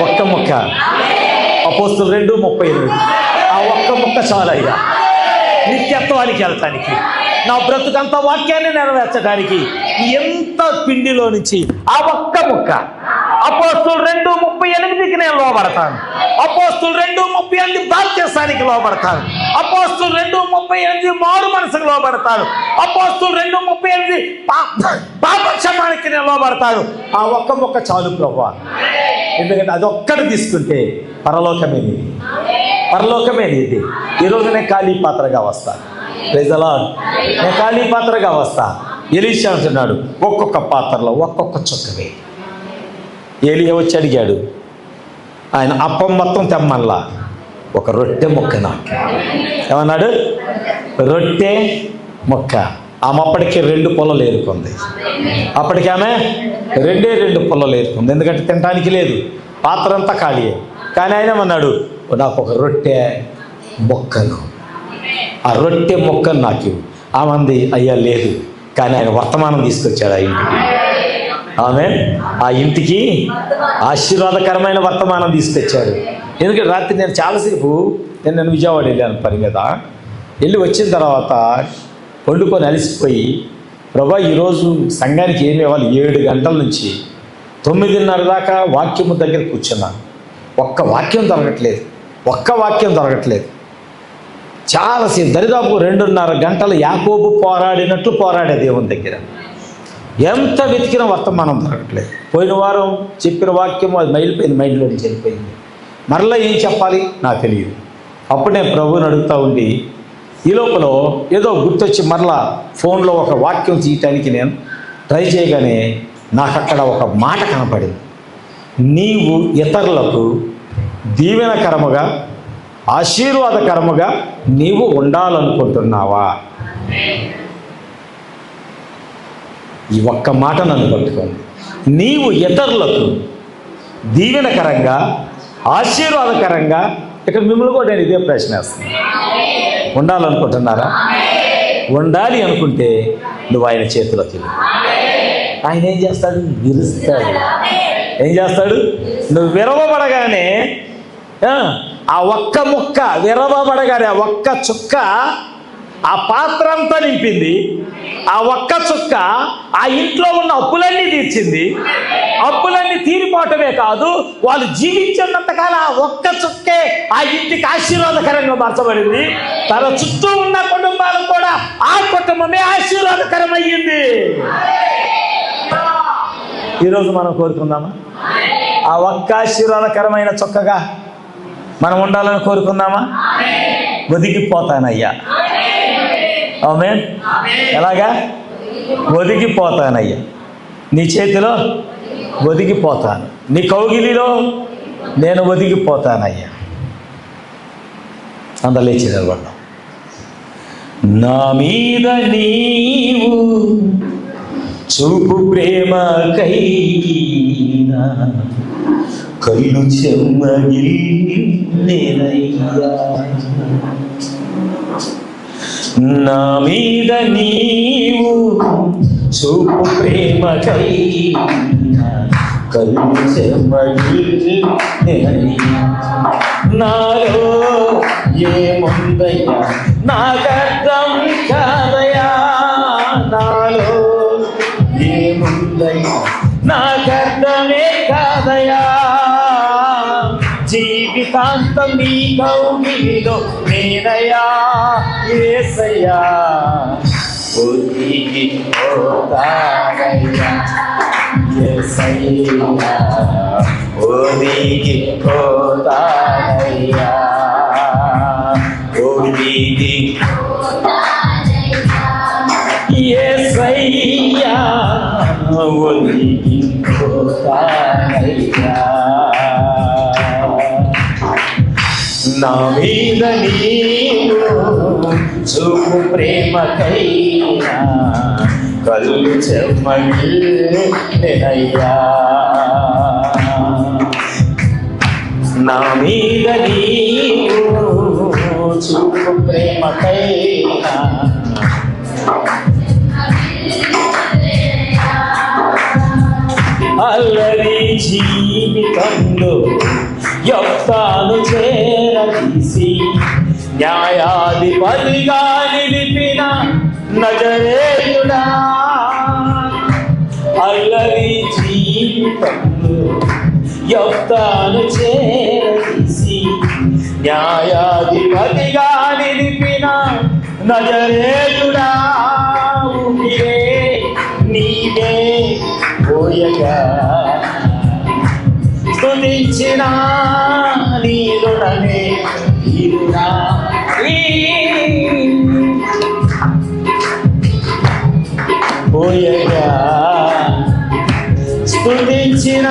ఒక్క మొక్క. అపోస్తులు 2:38. ఆ ఒక్క మొక్క చాలయ్యా నిత్యత్వానికి వెళ్తానికి, నా బ్రతుకంత వాక్యాన్ని నెరవేర్చడానికి. ఎంత పిండిలో నుంచి ఆ ఒక్క ముక్క. అపోస్తులు 2:38కి నేను లోబడతాను. అపోస్తులు 2:38 బాప్తిసానికి లోబడతాను. అపోస్తులు 2:38 మారు మనసుకు లోబడతాను. అపోస్తులు 2:38 పాపక్షమానికి నేను లోబడతాను. ఆ ఒక్క మొక్క చాలు ప్రభువా. ఎందుకంటే అది ఒక్కటి తీసుకుంటే పరలోకమే నీది. ఈరోజు నేను ఖాళీ పాత్రగా వస్తాను. Praise the lord. నేను ఖాళీ పాత్రగా వస్తా. ఎలీషా అంటున్నాడు, ఒక్కొక్క పాత్రలో ఒక్కొక్క చొక్కవే. ఏలియా వచ్చి అడిగాడు, ఆయన అప్పం మొత్తం తెమ్మల్లా, ఒక రొట్టె ముక్క నాకు ఏమన్నాడు, రొట్టె ముక్క. ఆమె అప్పటికే 2 పొలలు ఏరుకుంది. అప్పటికి ఆమె 2 పొలలు ఏరుకుంది, ఎందుకంటే తినడానికి లేదు, పాత్ర అంతా ఖాళీ. కానీ ఆయన ఏమన్నాడు, నాకు ఒక రొట్టె ముక్కను, ఆ రొట్టె ముక్కను నాకు. ఆమంది, అయ్యా లేదు. కానీ ఆయన వర్తమానం తీసుకొచ్చాడు ఆ ఇంటికి. ఆ ఇంటికి ఆశీర్వాదకరమైన వర్తమానం తీసుకొచ్చాడు. ఎందుకంటే రాత్రి నేను చాలాసేపు నేను విజయవాడ వెళ్ళాను పని మీద. వెళ్ళి వచ్చిన తర్వాత వండుకొని అలసిపోయి, ప్రభా ఈరోజు సంఘానికి ఏమి ఇవ్వాలి, 7 గంటల నుంచి 9:30 దాకా వాక్యము దగ్గర కూర్చున్నాను. ఒక్క వాక్యం దొరకట్లేదు. చాలాసేపు, దరిదాపు 2:30 గంటలు యాకోబు పోరాడినట్లు పోరాడే దేవుని దగ్గర. ఎంత వెతికిన వర్తమానం దొరకట్లేదు. పోయిన వారం చెప్పిన వాక్యము అది మైండ్లో నుంచి వెళ్ళిపోయింది. మరలా ఏం చెప్పాలి నాకు తెలియదు. అప్పుడు నేను ప్రభువుని అడుగుతూ ఉండి, ఈ లోపల ఏదో గుర్తొచ్చి మరలా ఫోన్లో ఒక వాక్యం తీయటానికి నేను ట్రై చేయగానే నాకు అక్కడ ఒక మాట కనపడింది. నీవు ఇతరులకు దీవెనకరముగా ఆశీర్వాదకరముగా నీవు ఉండాలనుకుంటున్నావా? ఈ ఒక్క మాట నన్ను పట్టుకోండి. నీవు ఇతరులకు దీవెనకరంగా ఆశీర్వాదకరంగా, ఇక్కడ మిమ్మల్ని కూడా నేను ఇదే ప్రశ్న వేస్తాను, ఉండాలనుకుంటున్నారా? ఉండాలి అనుకుంటే నువ్వు ఆయన చేతిలోకి వెళ్ళు. ఆయన ఏం చేస్తాడు? విరుస్తాడు. ఏం చేస్తాడు? నువ్వు విరవబడగానే ఆ ఒక్క ముక్క విరవబడగానే ఆ ఒక్క చుక్క ఆ పాత్ర అంతా నింపింది. ఆ ఒక్క చుక్క ఆ ఇంట్లో ఉన్న అప్పులన్నీ తీర్చింది. అప్పులన్నీ తీరిపోవటమే కాదు, వాళ్ళు జీవించినంతకాలం ఆ ఒక్క చుక్కే ఆ ఇంటికి ఆశీర్వాదకరంగా మార్చబడింది. తన చుట్టూ ఉన్న కుటుంబాలు కూడా ఆ కుటుంబమే ఆశీర్వాదకరమయ్యింది. ఈరోజు మనం కోరుకుందామా? ఆ ఒక్క ఆశీర్వాదకరమైన చొక్కగా మనం ఉండాలని కోరుకుందామా? ఒదిగిపోతానయ్యా. ఆమేన్. ఎలాగా? ఒదిగిపోతానయ్యా. నీ చేతిలో ఒదిగిపోతాను, నీ కౌగిలిలో నేను ఒదిగిపోతానయ్యా. అందరూ లేచి నిలబడ్డాం. నా మీద నీవు చూపు ప్రేమకైనా కళ్ళు చెమ్మగిల్లేనయ్యా. నా మీద నీవు చూపు ప్రేమకైనా కళ్ళు చెమ్మగిల్లేనయ్యా. నాలో ఏముందయ్యా నాకర్థం కాదయ్యా, నాలో కాదయా, జీవితాంతం నీ కౌగిలిలో నేనయ్యా యేసయ్యా, ఒదిగి పోతానయ్యా యేసయ్యా, ఒదిగి పోతానయ్యా, ఒదిగి యేసయ్యా, ఒదిగి పోతానయ్యా. నా మీద నీవు చూపు ప్రేమకైనా కళ్ళు చెమ్మగిల్లెనయ్యా, నా మీద నీవు చూపు ప్రేమకైనా అల్లరి జీవితంలో యొప్తాను చేరదీసి న్యాయాధిపతిగా నిలిపిన నజరేయుడా, అల్లరి జీవితంలో యొప్తాను చేరదీసి న్యాయాధిపతిగా నిలిపిన నజరేయుడా, ఊపిరే నీవే పోయగా స్తుతించిన నీ రుణమే తీరునా, పోయగా స్తుతించిన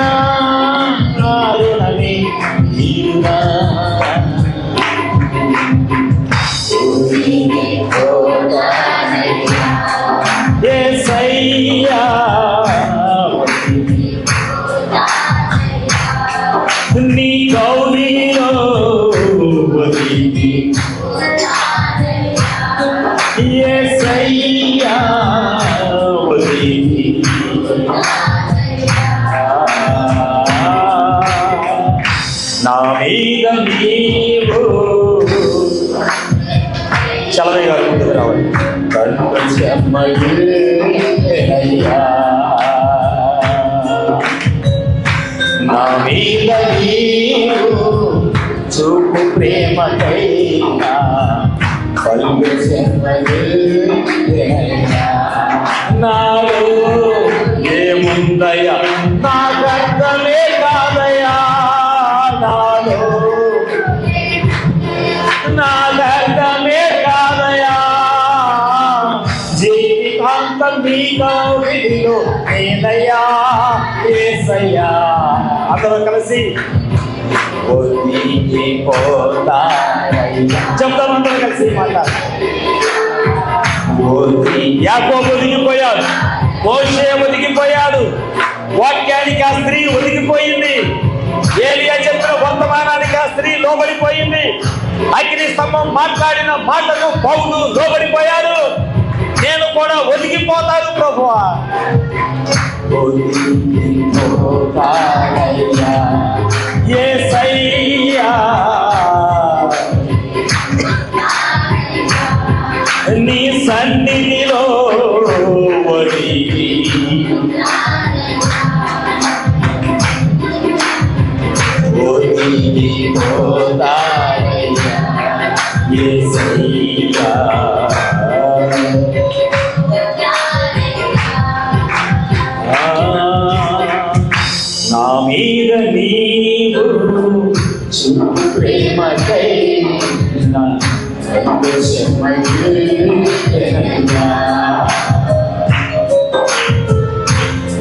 నా రుణమే తీరునా, యేసయ్యా, నీ కౌగిలిలో ఒదిగి యేసయ్యా, ఒదిగి నా మీద నీవు చలవయ్య గారు ముందుకు రావాలి. కళ్ళు చెమ్మగిల్లెనయ్యా, నా మీద నీవు చూపు ప్రేమకైనా కళ్ళు చెమ్మగిల్లెనయ్యా, నాలో ఏముందయ్యా నాకు అర్థమే కాదయ్యా, నాలో నాకు అర్థమే కాదయ్యా, జీవితాంతం నీ కౌగిలిలో నేనయ్యా యేసయ్యా. అందరం కలిసి ఒదిగి పోతానయ్యా చెప్తాం, అందరం కలిసి మాట. యాకోబు ఒదిగిపోయాడు, మోషే ఒదిగిపోయాడు, వాక్యానికి ఆ స్త్రీ ఒదిగిపోయింది, ఏలియా చెప్పిన వర్తమానానికి ఆ స్త్రీ లోబడిపోయింది, అగ్ని స్తంభం మాట్లాడిన మాటకు పౌలు లోబడిపోయాడు. నేను కూడా ఒదిగిపోతాను ప్రభువా, యేసయ్యా, నీ సన్నిధిలో ఒదిగి ఒదిగి పోతానయ్యా యేసయ్యా, నా మీద నీవు చూపు ప్రేమకైనా కళ్ళు చెమ్మగిల్లెనయ్యా,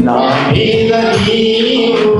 నా మీద నీవు